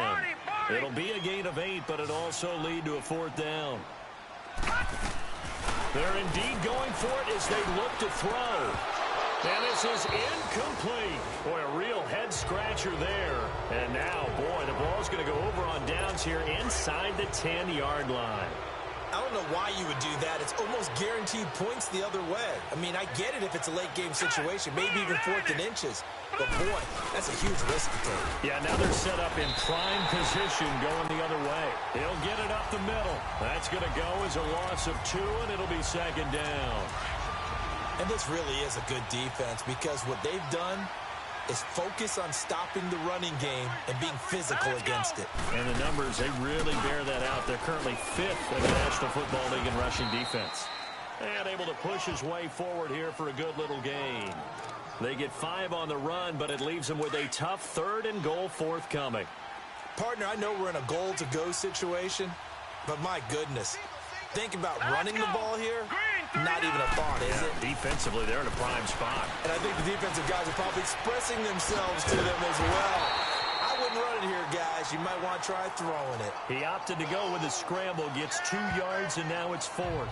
It'll be a gain of 8, but it'll also lead to a 4th down. They're indeed going for it as they look to throw. And this is incomplete. Boy, a real head-scratcher there. And now, boy, the ball's going to go over on downs here inside the 10-yard line. I don't know why you would do that. It's almost guaranteed points the other way. I mean, I get it if it's a late-game situation, maybe even 4th and inches. But, boy, that's a huge risk to take. Yeah, now they're set up in prime position going the other way. He'll get it up the middle. That's going to go as a loss of 2, and it'll be 2nd down. And this really is a good defense because what they've done is focus on stopping the running game and being physical against it. And the numbers, they really bear that out. They're currently 5th in the National Football League in rushing defense. And able to push his way forward here for a good little gain. They get 5 on the run, but it leaves them with a tough 3rd and goal forthcoming. Partner, I know we're in a goal-to-go situation, but my goodness, think about running the ball here. not even a thought, is it? Defensively, they're in a prime spot. And I think the defensive guys are probably expressing themselves to them as well. I wouldn't run it here, guys. You might want to try throwing it. He opted to go with a scramble, gets 2 yards, and now it's 4th.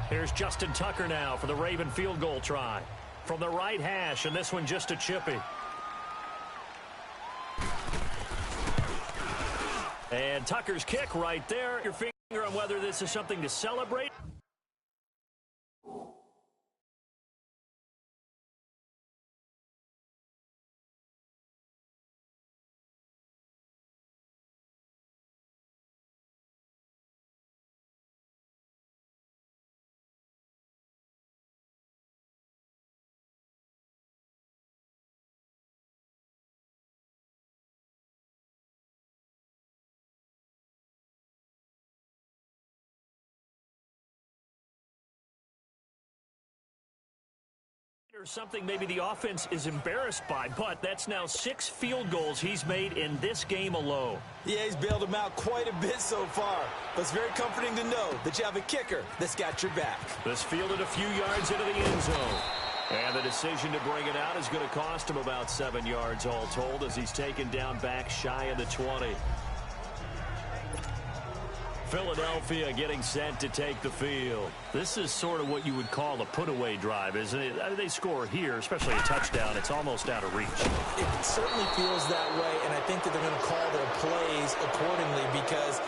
Here's Justin Tucker now for the Raven field goal try. From the right hash, and this one just a chippy. And Tucker's kick right there. Your finger on whether this is something to celebrate. Or something maybe the offense is embarrassed by, but that's now 6 field goals he's made in this game alone. Yeah, he's bailed them out quite a bit so far, but it's very comforting to know that you have a kicker that's got your back. This fielded a few yards into the end zone. And the decision to bring it out is going to cost him about 7 yards all told as he's taken down back shy of the 20. Philadelphia getting set to take the field. This is sort of what you would call a put-away drive, isn't it? They score here, especially a touchdown. It's almost out of reach. It certainly feels that way, and I think that they're going to call their plays accordingly because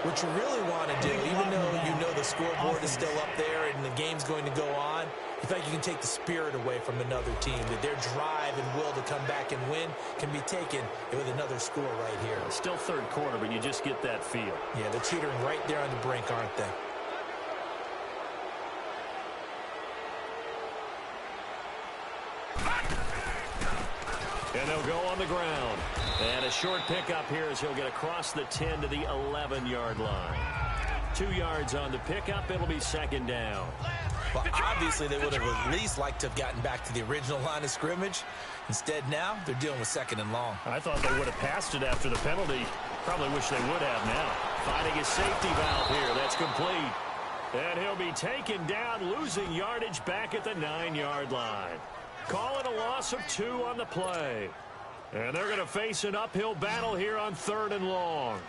what you really want to do, even though you know the scoreboard is still up there and the game's going to go on, you think you can take the spirit away from another team, that their drive and will to come back and win can be taken with another score right here. Still third quarter, but you just get that feel. Yeah, they're teetering right there on the brink, aren't they? And they'll go on the ground. And a short pickup here as he'll get across the 10 to the 11-yard line. 2 yards on the pickup. It'll be second down. Well, obviously, they would have at least liked to have gotten back to the original line of scrimmage. Instead, now, they're dealing with second and long. I thought they would have passed it after the penalty. Probably wish they would have now. Finding his safety valve here. That's complete. And he'll be taken down, losing yardage back at the 9-yard line. Calling a loss of 2 on the play. And they're going to face an uphill battle here on 3rd and long.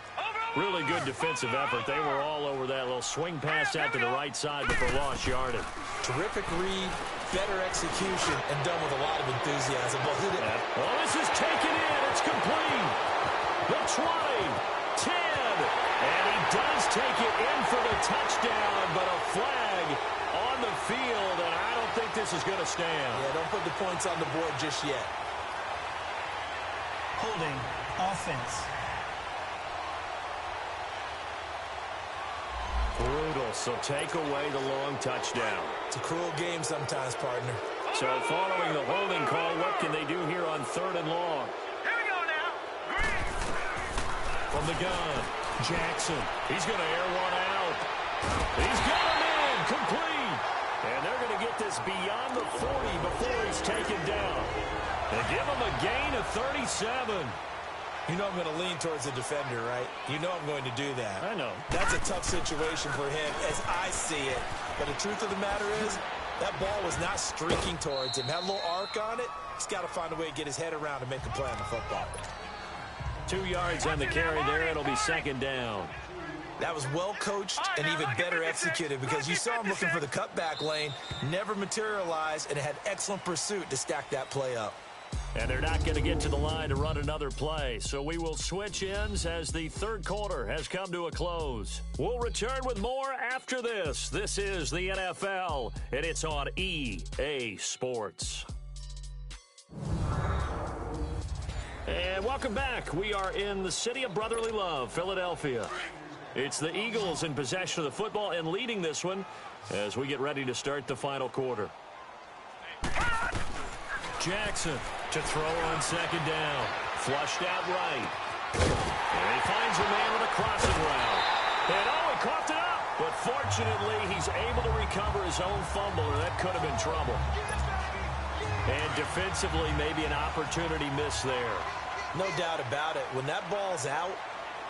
Really good defensive effort. They were all over that little swing pass out to the right side before lost yardage. Terrific read, better execution, and done with a lot of enthusiasm. Well, this is taken in. It's complete. The 20, 10, and he does take it in for the touchdown, but a flag on the field, and I don't think this is going to stand. Yeah, don't put the points on the board just yet. Holding offense. Brutal, so take away the long touchdown. It's a cruel game sometimes, partner. So following the holding call, what can they do here on 3rd and long? Here we go now. Green. From the gun, Jackson. He's going to air one out. He's got him in, complete. And they're going to get this beyond the 40 before he's taken down. They give him a gain of 37. You know I'm going to lean towards the defender, right? You know I'm going to do that. I know. That's a tough situation for him as I see it. But the truth of the matter is, that ball was not streaking towards him. Had a little arc on it. He's got to find a way to get his head around and make a play on the football. 2 yards on the carry there. It'll be second down. That was well coached and even better executed because you saw him looking for the cutback lane, never materialized, and had excellent pursuit to stack that play up. And they're not going to get to the line to run another play. So we will switch ends as the 3rd quarter has come to a close. We'll return with more after this. This is the NFL, and it's on EA Sports. And welcome back. We are in the city of brotherly love, Philadelphia. It's the Eagles in possession of the football and leading this one as we get ready to start the final quarter. Jackson to throw on second down. Flushed out right. And he finds a man with a crossing route. And he coughed it up. But fortunately, he's able to recover his own fumble, or that could have been trouble. And defensively, maybe an opportunity miss there. No doubt about it. When that ball's out,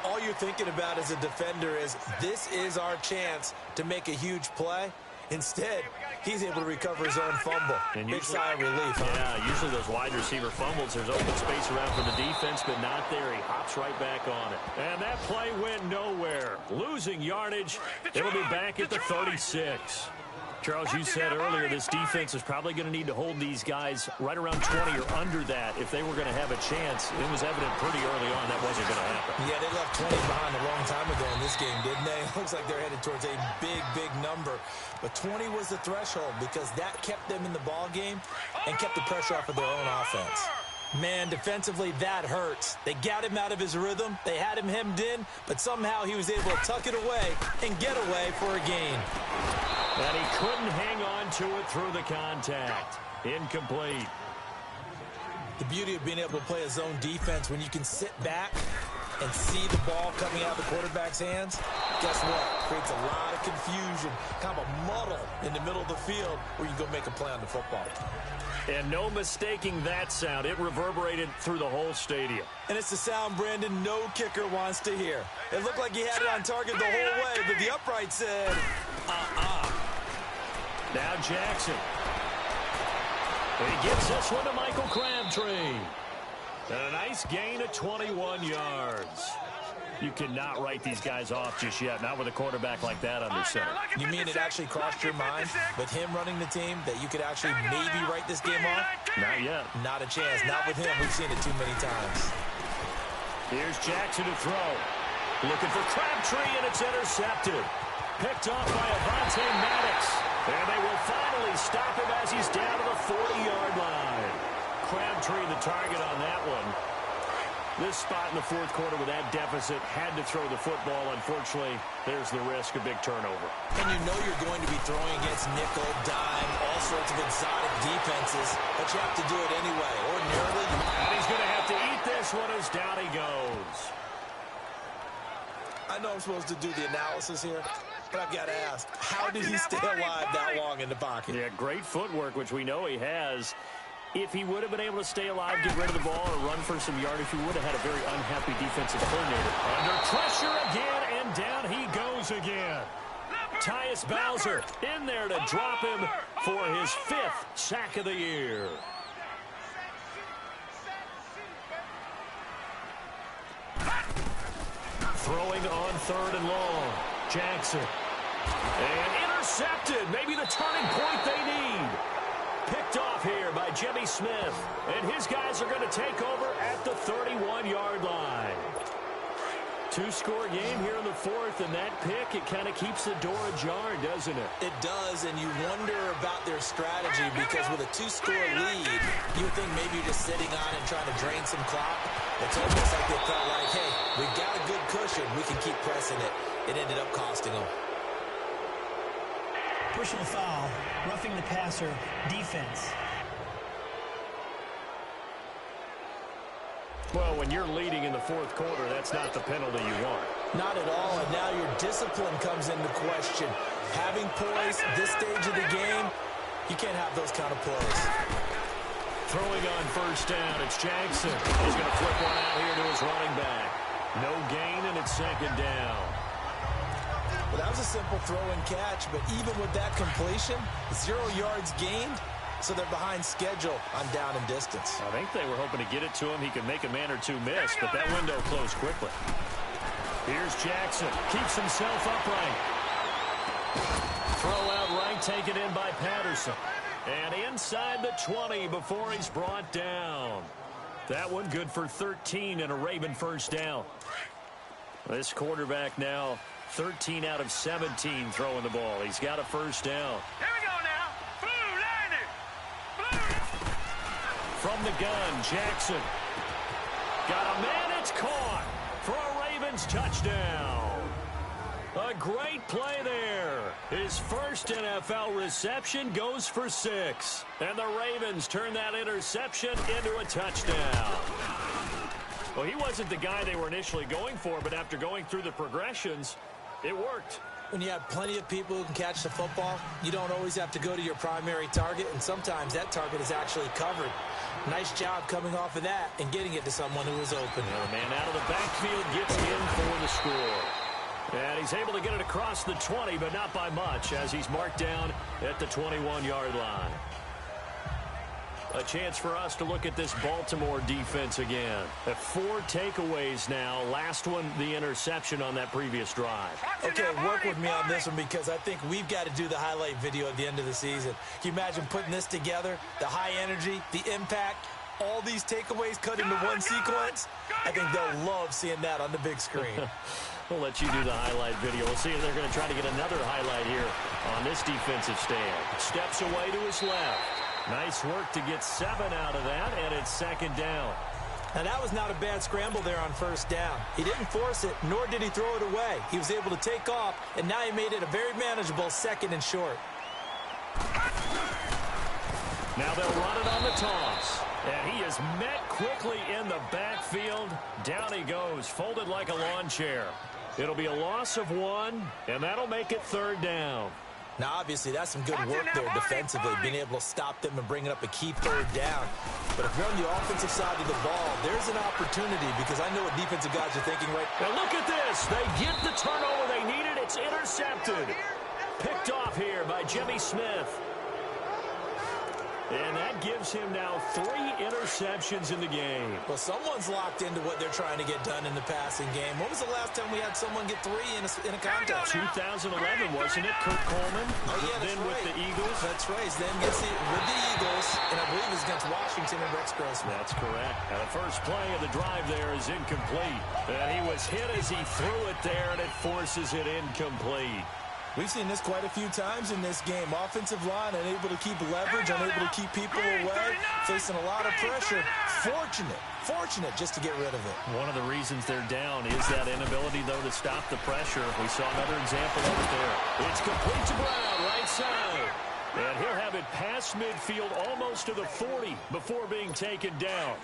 all you're thinking about as a defender is, this is our chance to make a huge play. Instead, he's able to recover his own fumble. And big sigh of relief, huh? Yeah, usually those wide receiver fumbles, there's open space around for the defense, but not there. He hops right back on it. And that play went nowhere. Losing yardage. It'll be back at the 36. Charles, you said earlier this defense is probably going to need to hold these guys right around 20 or under that if they were going to have a chance. It was evident pretty early on that wasn't going to happen. Yeah, they left 20 behind a long time ago in this game, didn't they? It looks like they're headed towards a big, big number. But 20 was the threshold because that kept them in the ball game and kept the pressure off of their own offense. Man, defensively, that hurts. They got him out of his rhythm. They had him hemmed in, but somehow he was able to tuck it away and get away for a gain. And he couldn't hang on to it through the contact. Incomplete. The beauty of being able to play a zone defense when you can sit back and see the ball coming out of the quarterback's hands, guess what? Creates a lot of confusion, kind of a muddle in the middle of the field where you go make a play on the football. And no mistaking that sound. It reverberated through the whole stadium. And it's the sound, Brandon, no kicker wants to hear. It looked like he had it on target the whole way, but the upright said, Now Jackson. He gives this one to Michael Crabtree. And a nice gain of 21 yards. You cannot write these guys off just yet, not with a quarterback like that under center. You mean it actually crossed your mind with him running the team that you could actually maybe write this game off? Not yet. Not a chance. Not with him. We've seen it too many times. Here's Jackson to throw. Looking for Crabtree, and it's intercepted. Picked off by Avonte Maddox. And they will finally stop him as he's down to the 40-yard line. Crabtree the target on that one. This spot in the fourth quarter with that deficit had to throw the football. Unfortunately, there's the risk of big turnover. And you know you're going to be throwing against nickel, dime, all sorts of exotic defenses, but you have to do it anyway. Ordinarily, and he's going to have to eat this one as down he goes. I know I'm supposed to do the analysis here, but I've got to ask, how did he stay alive that long in the pocket? Yeah, great footwork, which we know he has. If he would have been able to stay alive, get rid of the ball, or run for some yardage, he would have had a very unhappy defensive coordinator. Under pressure again, and down he goes again. Tyus Bowser in there to drop him for his 5th sack of the year. Throwing on 3rd and long. Jackson. And intercepted. Maybe the turning point they need. Picked off here by Jimmy Smith. And his guys are going to take over at the 31-yard line. 2-score game here in the 4th, and that pick, it kind of keeps the door ajar, doesn't it? It does, and you wonder about their strategy because with a 2-score lead, you would think maybe you're just sitting on it and trying to drain some clock. It's almost like they felt like, hey, we've got a good cushion. We can keep pressing it. It ended up costing them. Personal foul, roughing the passer, defense. Well, when you're leading in the 4th quarter, that's not the penalty you want. Not at all, and now your discipline comes into question. Having poise at this stage of the game, you can't have those kind of plays. Throwing on 1st down, it's Jackson. He's going to flip one out here to his running back. No gain, and it's 2nd down. Well, that was a simple throw and catch, but even with that completion, 0 yards gained, so they're behind schedule on down and distance. I think they were hoping to get it to him. He could make a man or two miss, but that window closed quickly. Here's Jackson. Keeps himself upright. Throw out right, taken in by Patterson. And inside the 20 before he's brought down. That one good for 13 and a Raven 1st down. This quarterback now 13 out of 17 throwing the ball. He's got a 1st down. Here we go now. Blue landing. Blue. From the gun, Jackson. Got a man, it's caught for a Ravens touchdown. A great play there. His 1st NFL reception goes for 6. And the Ravens turn that interception into a touchdown. Well, he wasn't the guy they were initially going for, but after going through the progressions, it worked. When you have plenty of people who can catch the football, you don't always have to go to your primary target, and sometimes that target is actually covered. Nice job coming off of that and getting it to someone who is open. The man out of the backfield gets in for the score. And he's able to get it across the 20, but not by much, as he's marked down at the 21-yard line. A chance for us to look at this Baltimore defense again. At 4 takeaways now. Last one, the interception on that previous drive. Okay, work with me on this one because I think we've got to do the highlight video at the end of the season. Can you imagine putting this together? The high energy, the impact, all these takeaways cut into one sequence? I think they'll love seeing that on the big screen. We'll let you do the highlight video. We'll see if they're going to try to get another highlight here on this defensive stand. Steps away to his left. Nice work to get 7 out of that, and it's second down. Now, that was not a bad scramble there on first down. He didn't force it, nor did he throw it away. He was able to take off, and now he made it a very manageable 2nd and short. Now they'll run it on the toss. And he is met quickly in the backfield. Down he goes, folded like a lawn chair. It'll be a loss of 1, and that'll make it 3rd down. Now, obviously, that's some good work there defensively, being able to stop them and bringing up a key 3rd down. But if you're on the offensive side of the ball, there's an opportunity because I know what defensive guys are thinking right now. Now look at this. They get the turnover they needed. It's intercepted. Picked off here by Jimmy Smith. And that gives him now 3 interceptions in the game. Well, someone's locked into what they're trying to get done in the passing game. When was the last time we had someone get 3 in a contest? 2011, wasn't it? Kurt Coleman. Oh, yeah, that's then right. with the Eagles. That's right. Then gets it with the Eagles, and I believe it's against Washington and Rex Grossman. That's correct. Now, the first play of the drive there is incomplete. And he was hit as he threw it there, and it forces it incomplete. We've seen this quite a few times in this game. Offensive line unable to keep leverage, unable to keep people away, facing a lot of pressure. Fortunate just to get rid of it. One of the reasons they're down is that inability, though, to stop the pressure. We saw another example of it there. It's complete to Brown, right side. And he'll have it past midfield almost to the 40 before being taken down.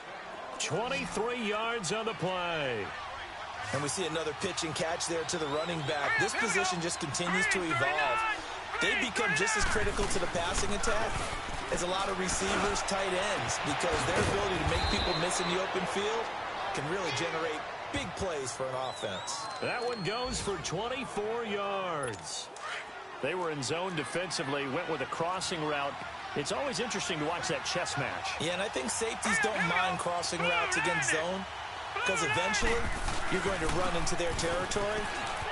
23 yards on the play. And we see another pitch and catch there to the running back. This position just continues to evolve. They become just as critical to the passing attack as a lot of receivers, tight ends, because their ability to make people miss in the open field can really generate big plays for an offense. That one goes for 24 yards. They were in zone defensively, went with a crossing route. It's always interesting to watch that chess match. Yeah, and I think safeties don't mind crossing routes against zone, because eventually you're going to run into their territory,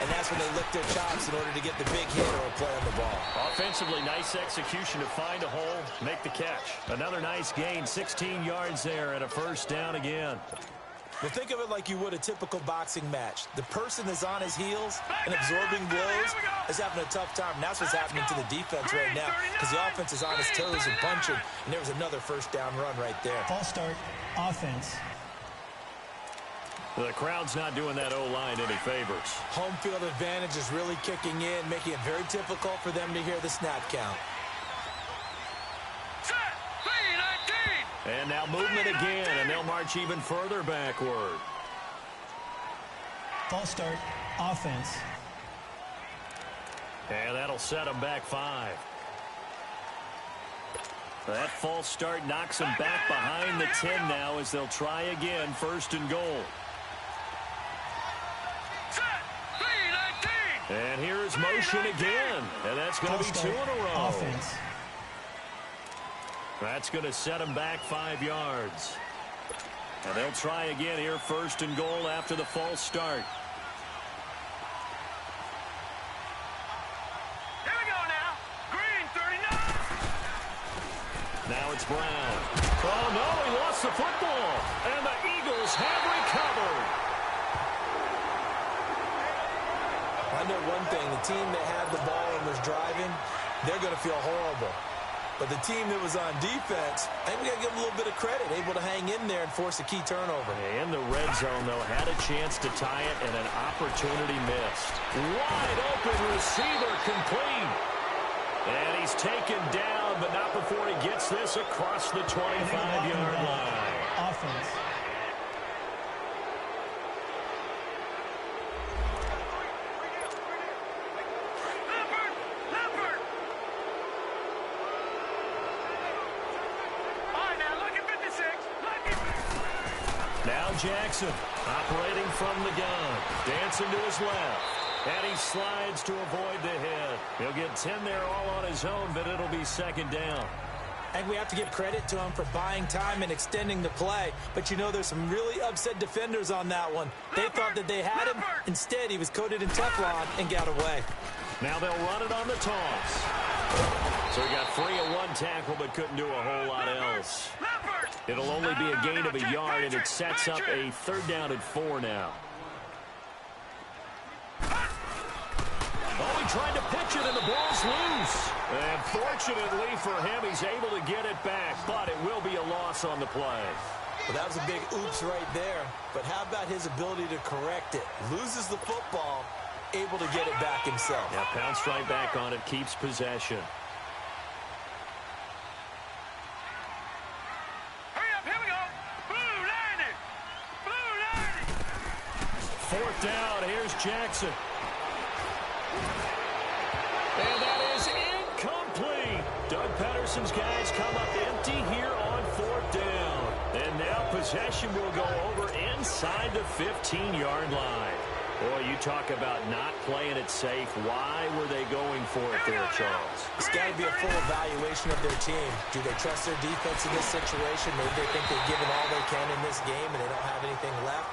and that's when they lick their chops in order to get the big hit or a play on the ball. Offensively, nice execution to find a hole, make the catch. Another nice gain, 16 yards there, and a first down again. Well, think of it like you would a typical boxing match. The person that's on his heels and absorbing blows is having a tough time, and that's what's happening to the defense right now because the offense is on his toes and punching, and there was another first down run right there. False start, offense. The crowd's not doing that O-line any favors. Home field advantage is really kicking in, making it very difficult for them to hear the snap count. And now movement again, and they'll march even further backward. False start, offense. And that'll set them back 5. That false start knocks them back behind the 10 now as they'll try again, 1st and goal. And here's motion again, and that's going to be 2 in a row. Offense. That's going to set them back 5 yards. And they'll try again here, 1st and goal after the false start. Here we go now. Green, 39. Now it's Brown. Oh, no, he lost the football. And the Eagles have recovered. I know one thing, the team that had the ball and was driving, they're going to feel horrible. But the team that was on defense, I think we got to give them a little bit of credit, able to hang in there and force a key turnover. In the red zone, though, had a chance to tie it and an opportunity missed. Wide open receiver complete. And he's taken down, but not before he gets this across the 25-yard line. Offense. Now Jackson operating from the gun. Dancing to his left. And he slides to avoid the hit. He'll get 10 there all on his own, but it'll be second down. And we have to give credit to him for buying time and extending the play. But, you know, there's some really upset defenders on that one. They thought that they had him. Instead, he was coated in Teflon and got away. Now they'll run it on the toss. So he got free of one tackle but couldn't do a whole lot else. It'll only be a gain of a yard, and it sets up a third down and 4 now. Oh, he tried to pitch it, and the ball's loose. And fortunately for him, he's able to get it back, but it will be a loss on the play. Well, that was a big oops right there. But how about his ability to correct it? Loses the football, able to get it back himself. Yeah, pounced right back on it, keeps possession. Hurry up, here we go. Blue line it. Blue line it. Fourth down, here's Jackson. And that is incomplete. Doug Pedersen's guys come up empty here on fourth down. And now possession will go over inside the 15-yard line. Boy, you talk about not playing it safe. Why were they going for it there, Charles? It's got to be a full evaluation of their team. Do they trust their defense in this situation? Maybe they think they've given all they can in this game and they don't have anything left.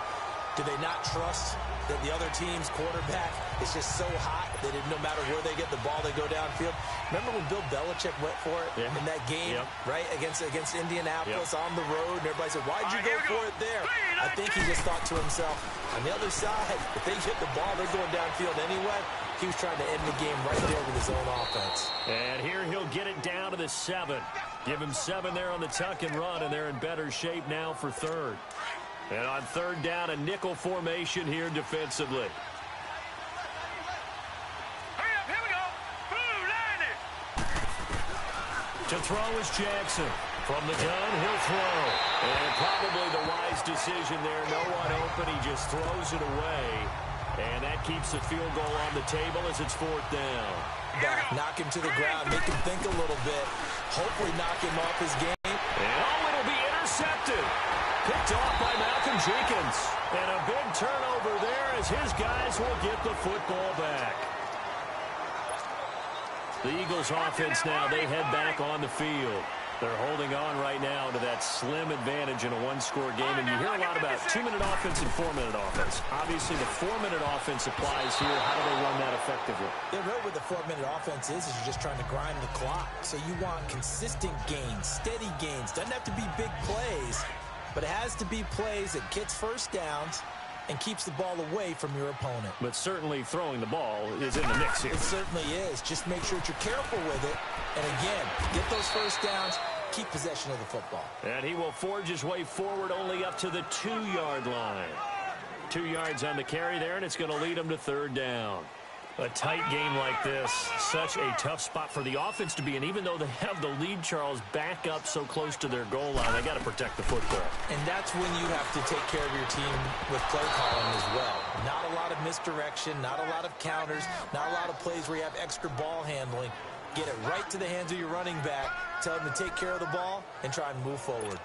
Do they not trust that the other team's quarterback is just so hot that no matter where they get the ball, they go downfield? Remember when Bill Belichick went for it in that game, right, against Indianapolis on the road, and everybody said, why'd you go for it there? I think he just thought to himself, on the other side, if they get the ball, they're going downfield anyway. He was trying to end the game right there with his own offense. And here he'll get it down to the 7. Give him 7 there on the tuck and run, and they're in better shape now for third. And on third down, a nickel formation here defensively. Hurry up, here we go. Blue line it. To throw is Jackson. From the gun, he'll throw. And probably the wise decision there. No one open. He just throws it away. And that keeps the field goal on the table as it's fourth down. Knock him to the ground. Make him think a little bit. Hopefully knock him off his game. And it'll be intercepted. Picked off by Malcolm Jenkins. And a big turnover there as his guys will get the football back. The Eagles offense now, they head back on the field. They're holding on right now to that slim advantage in a one-score game. And you hear a lot about 2-minute offense and 4-minute offense. Obviously, the 4-minute offense applies here. How do they run that effectively? Yeah, really what the 4-minute offense is you're just trying to grind the clock. So you want consistent gains, steady gains. Doesn't have to be big plays. But it has to be plays that gets first downs and keeps the ball away from your opponent. But certainly throwing the ball is in the mix here. It certainly is. Just make sure that you're careful with it. And again, get those first downs, keep possession of the football. And he will forge his way forward only up to the 2-yard line. 2 yards on the carry there, and it's going to lead him to third down. A tight game like this, such a tough spot for the offense to be in. Even though they have the lead, Charles, back up so close to their goal line, they got to protect the football. And that's when you have to take care of your team with play calling as well. Not a lot of misdirection, not a lot of counters, not a lot of plays where you have extra ball handling. Get it right to the hands of your running back, tell him to take care of the ball, and try and move forward.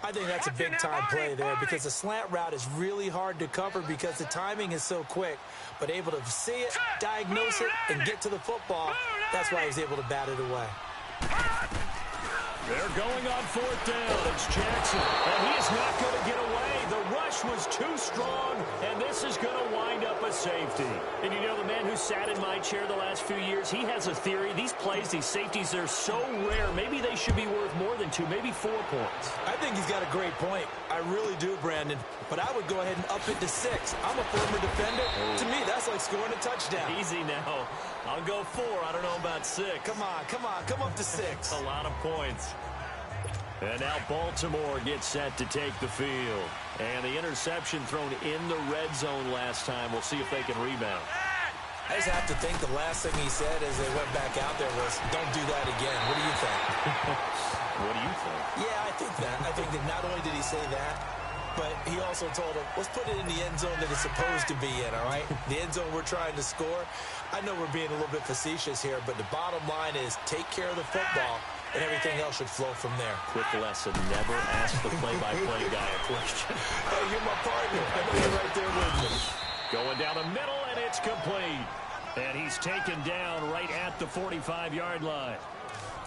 I think that's a big-time play there because the slant route is really hard to cover because the timing is so quick. But able to see it, diagnose it, and get to the football, that's why he was able to bat it away. They're going on fourth down. It's Jackson, and he is not going to get away. The rush was too strong, and this is going to wind up a safety. And you know, the man who sat in my chair the last few years, he has a theory. These plays, these safeties, they're so rare. Maybe they should be worth more than 2, maybe 4 points. I think he's got a great point. I really do, Brandon. But I would go ahead and up it to 6. I'm a former defender. To me, that's like scoring a touchdown. Easy now. I'll go 4. I don't know about 6. Come on. Come up to 6. A lot of points. And now Baltimore gets set to take the field. And the interception thrown in the red zone last time. We'll see if they can rebound. I just have to think the last thing he said as they went back out there was, don't do that again. What do you think? What do you think? Yeah, I think that. I think that not only did he say that, but he also told him, let's put it in the end zone that it's supposed to be in, all right? The end zone we're trying to score. I know we're being a little bit facetious here, but the bottom line is take care of the football and everything else should flow from there. Quick lesson, never ask the play-by-play guy a question. Hey, you're my partner. I know you're right there with me. Going down the middle, and it's complete. And he's taken down right at the 45-yard line.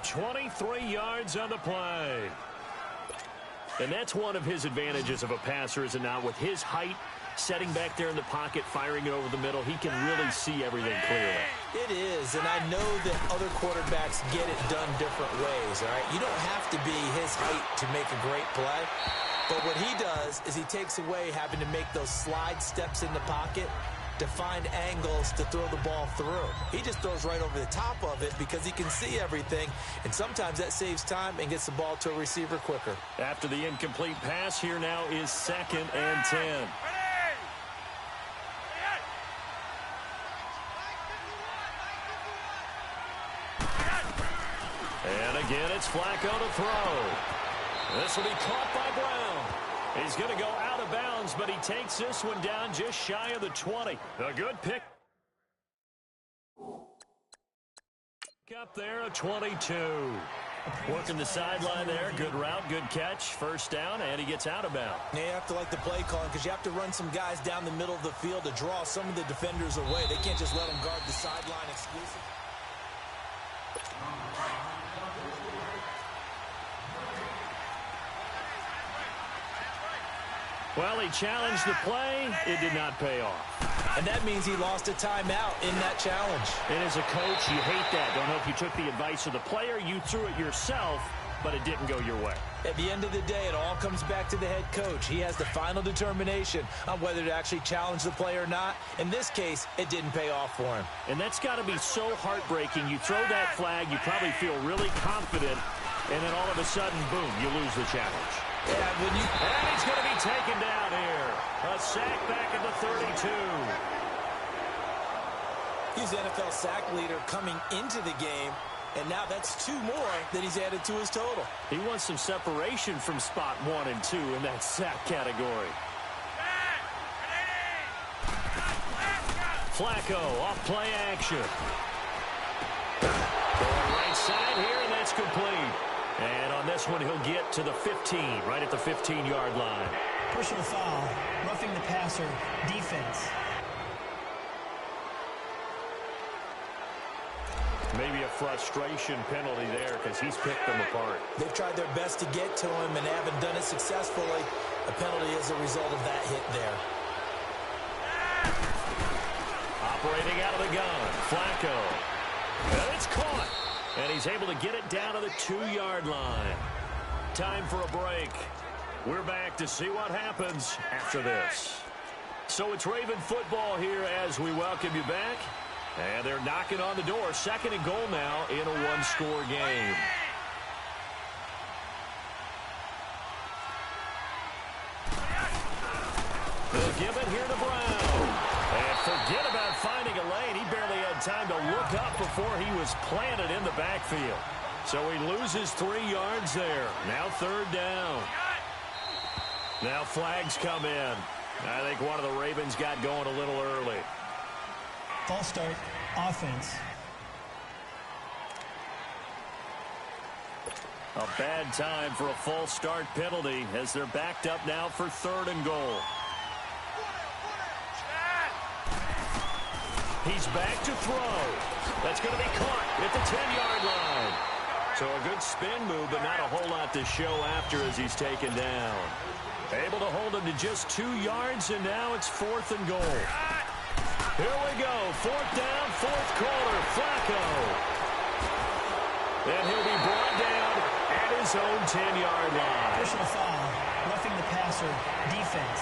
23 yards on the play. And that's one of his advantages of a passer, is it not? With his height, setting back there in the pocket, firing it over the middle, he can really see everything clearly. It is, and I know that other quarterbacks get it done different ways, all right? You don't have to be his height to make a great play. But what he does is he takes away having to make those slide steps in the pocket to find angles to throw the ball through. He just throws right over the top of it because he can see everything, and sometimes that saves time and gets the ball to a receiver quicker. After the incomplete pass, here now is 2nd and 10. And again, it's Flacco to throw. This will be caught by Brown. He's going to go out of bounds, but he takes this one down just shy of the 20. A good pick. Up there, a 22. Working the sideline there. Good route, good catch. First down, and he gets out of bounds. Now you have to like the play calling because you have to run some guys down the middle of the field to draw some of the defenders away. They can't just let them guard the sideline exclusively. Well, he challenged the play. It did not pay off. And that means he lost a timeout in that challenge. And as a coach, you hate that. Don't know if you took the advice of the player, you threw it yourself, but it didn't go your way. At the end of the day, it all comes back to the head coach. He has the final determination on whether to actually challenge the play or not. In this case, it didn't pay off for him. And that's got to be so heartbreaking. You throw that flag, you probably feel really confident, and then all of a sudden, boom, you lose the challenge. Yeah, and he's going to be taken down here. A sack back at the 32. He's NFL sack leader coming into the game, and now that's 2 more that he's added to his total. He wants some separation from spot 1 and 2 in that sack category. Flacco off play action. Going right side here, and that's complete. And on this one, he'll get to the 15, right at the 15-yard line. Personal foul, roughing the passer, defense. Maybe a frustration penalty there because he's picked them apart. They've tried their best to get to him and haven't done it successfully. A penalty is a result of that hit there. Operating out of the gun, Flacco. And it's caught. And he's able to get it down to the 2-yard line. Time for a break. We're back to see what happens after this. So it's Raven football here as we welcome you back. And they're knocking on the door. 2nd and goal now in a 1-score game. They'll give it here to Brown. And forget about finding a lane. He barely had time to look up before he was planted in the backfield. So he loses 3 yards there. Now 3rd down. Now flags come in. I think one of the Ravens got going a little early. False start, offense. A bad time for a false start penalty as they're backed up now for 3rd and goal. He's back to throw. That's going to be caught at the 10-yard line. So a good spin move, but not a whole lot to show after as he's taken down. Able to hold him to just 2 yards, and now it's 4th and goal. Here we go. 4th down, 4th quarter. Flacco. And he'll be brought down at his own 10-yard line. Personal foul, roughing the passer, defense.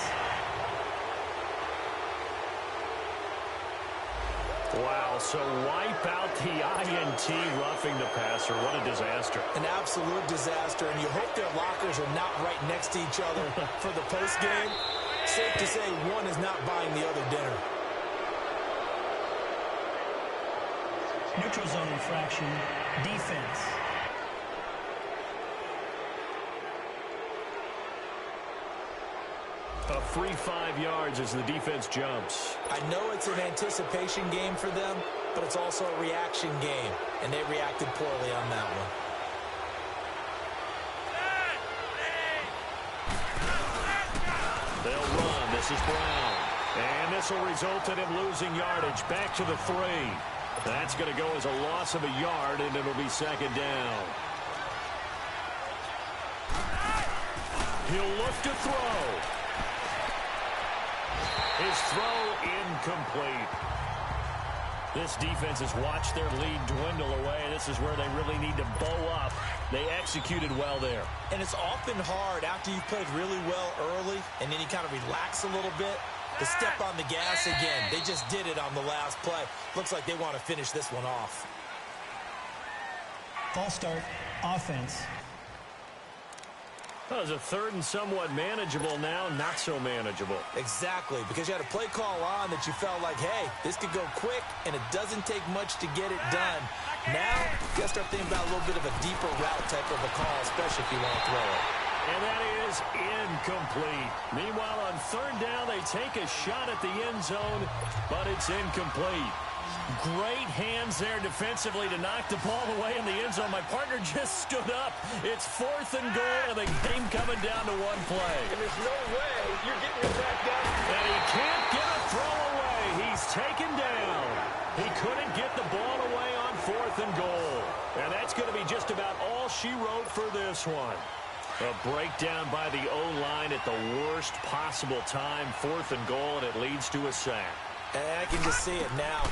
Wow, so wipe out the INT roughing the passer. What a disaster. An absolute disaster, and you hope their lockers are not right next to each other for the postgame. Safe to say one is not buying the other dinner. Neutral zone infraction, defense. A free 5 yards as the defense jumps. I know it's an anticipation game for them, but it's also a reaction game, and they reacted poorly on that one. They'll run. This is Brown. And this will result in him losing yardage. Back to the 3. That's going to go as a loss of a yard, and it'll be second down. He'll look to throw. His throw incomplete. This defense has watched their lead dwindle away. This is where they really need to bow up. They executed well there. And it's often hard after you've played really well early and then you kind of relax a little bit to step on the gas again. They just did it on the last play. Looks like they want to finish this one off. False start, offense. Well, it's a third and somewhat manageable now, not so manageable. Exactly, because you had a play call on that you felt like, hey, this could go quick, and it doesn't take much to get it done. Now, you got to start thinking about a little bit of a deeper route type of a call, especially if you want to throw it. And that is incomplete. Meanwhile, on third down, they take a shot at the end zone, but it's incomplete. Great hands there defensively to knock the ball away in the end zone. My partner just stood up. It's 4th and goal, and the game coming down to one play. And there's no way you're getting your back down. And he can't get a throw away. He's taken down. He couldn't get the ball away on 4th and goal. And that's going to be just about all she wrote for this one. A breakdown by the O-line at the worst possible time. 4th and goal, and it leads to a sack. And I can just see it now.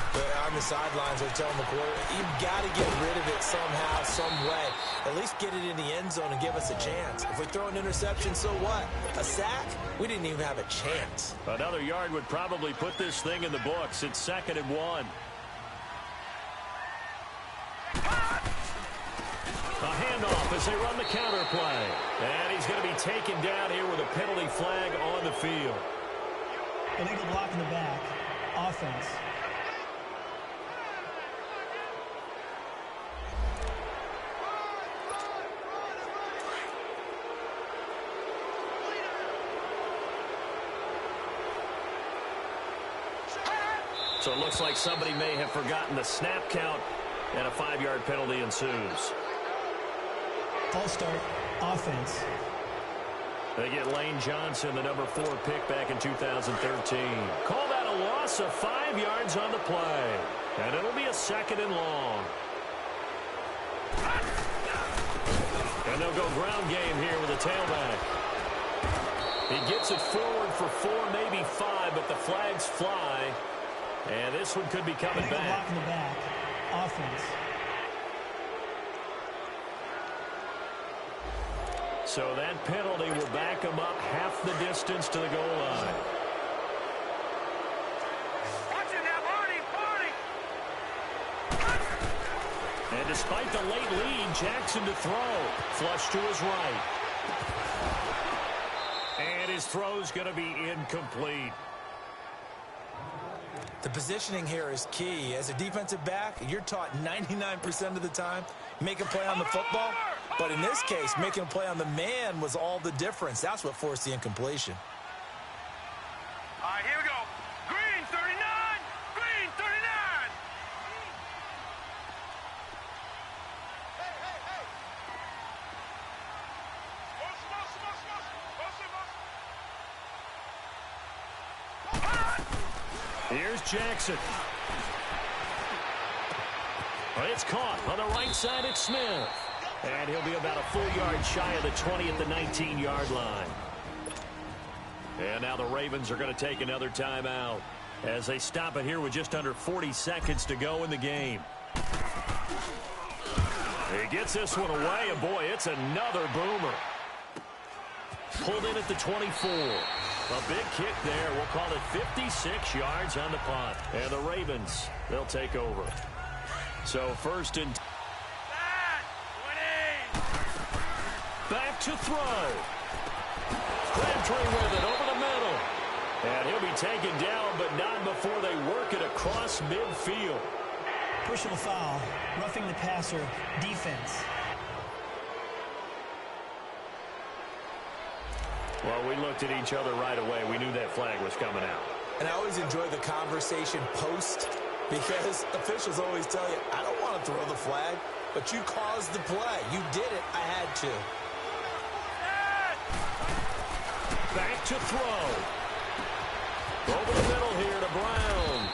On the sidelines, they're telling the quarterback, you've got to get rid of it somehow, some way. At least get it in the end zone and give us a chance. If we throw an interception, so what? A sack? We didn't even have a chance. Another yard would probably put this thing in the books. It's 2nd and 1. A handoff as they run the counter play. And he's going to be taken down here with a penalty flag on the field. Illegal block in the back, offense. So it looks like somebody may have forgotten the snap count, and a 5-yard penalty ensues. False start, offense. They get Lane Johnson, the number 4 pick back in 2013. Call that a loss of 5 yards on the play. And it'll be a 2nd and long. And they'll go ground game here with a tailback. He gets it forward for 4, maybe 5, but the flags fly. And this one could be coming back. Block in the back, offense. So that penalty will back them up half the distance to the goal line. Watch it now, Barney! And despite the late lead, Jackson to throw. Flush to his right. And his throw's going to be incomplete. The positioning here is key. As a defensive back, you're taught 99% of the time, make a play on the football. But in this case, making a play on the man was all the difference. That's what forced the incompletion. All right, here we go. Green 39! Green 39! Here's Jackson. Well, it's caught on the right side. It's Smith. And he'll be about a full yard shy of the 20 at the 19-yard line. And now the Ravens are going to take another timeout as they stop it here with just under 40 seconds to go in the game. He gets this one away, and boy, it's another boomer. Pulled in at the 24. A big kick there. We'll call it 56 yards on the punt. And the Ravens, they'll take over. So 1st and... Back to throw. Crabtree with it over the middle. And he'll be taken down, but not before they work it across midfield. Personal foul, roughing the passer, defense. Well, we looked at each other right away. We knew that flag was coming out. And I always enjoy the conversation post because officials always tell you, I don't want to throw the flag, but you caused the play. You did it. I had to. back to throw. Over the middle here to Brown.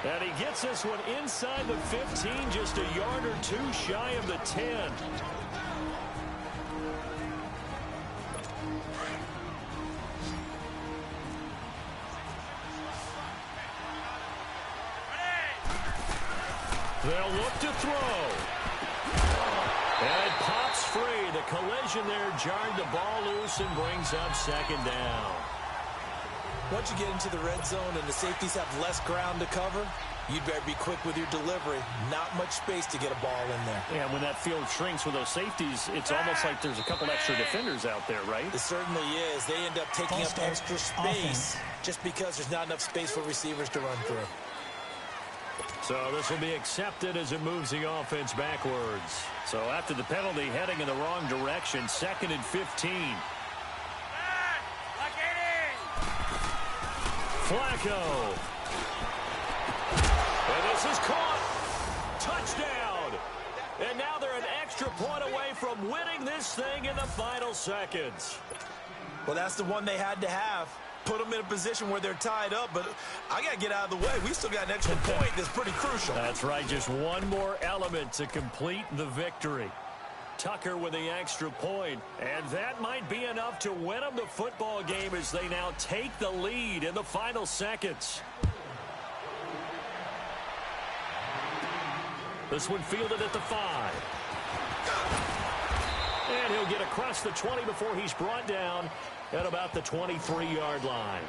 And he gets this one inside the 15, just a yard or two shy of the 10. They'll look to throw. And it pops free. The collision there jarred the ball loose and brings up second down. Once you get into the red zone and the safeties have less ground to cover, you'd better be quick with your delivery. Not much space to get a ball in there. Yeah, when that field shrinks with those safeties, it's almost like there's a couple extra defenders out there, right? It certainly is. They end up taking up extra space just because there's not enough space for receivers to run through. So this will be accepted as it moves the offense backwards. So after the penalty, heading in the wrong direction, 2nd and 15. Flacco. And this is caught. Touchdown. And now they're an extra point away from winning this thing in the final seconds. Well, that's the one they had to have. Put them in a position where they're tied up, but I got to get out of the way. We still got an extra point that's pretty crucial. That's right, just one more element to complete the victory. Tucker with the extra point, and that might be enough to win them the football game as they now take the lead in the final seconds. This one fielded at the 5. And he'll get across the 20 before he's brought down at about the 23-yard line.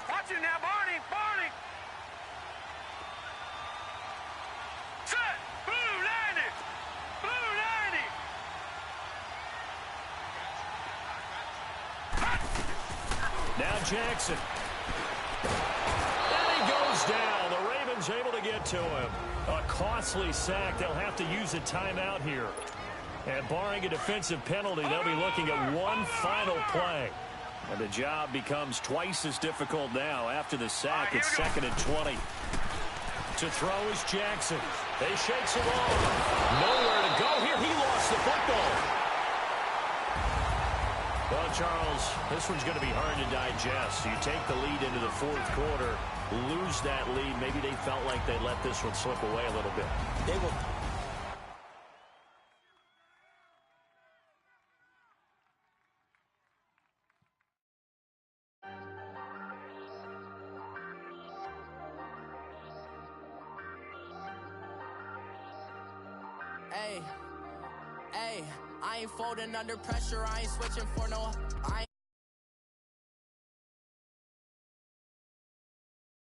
Watch it now, Barney. Barney. Set. Blue landed. Blue landed. Now Jackson. And he goes down. The Ravens able to get to him. A costly sack. They'll have to use a timeout here. And barring a defensive penalty, they'll be looking at one final play. And the job becomes twice as difficult now after the sack. It's 2nd and 20. To throw is Jackson. They shakes it off. Nowhere to go here. He lost the football. Well, Charles, this one's going to be hard to digest. You take the lead into the 4th quarter, lose that lead. Maybe they felt like they let this one slip away a little bit. They will. Hey, I ain't folding under pressure. I ain't switching for no.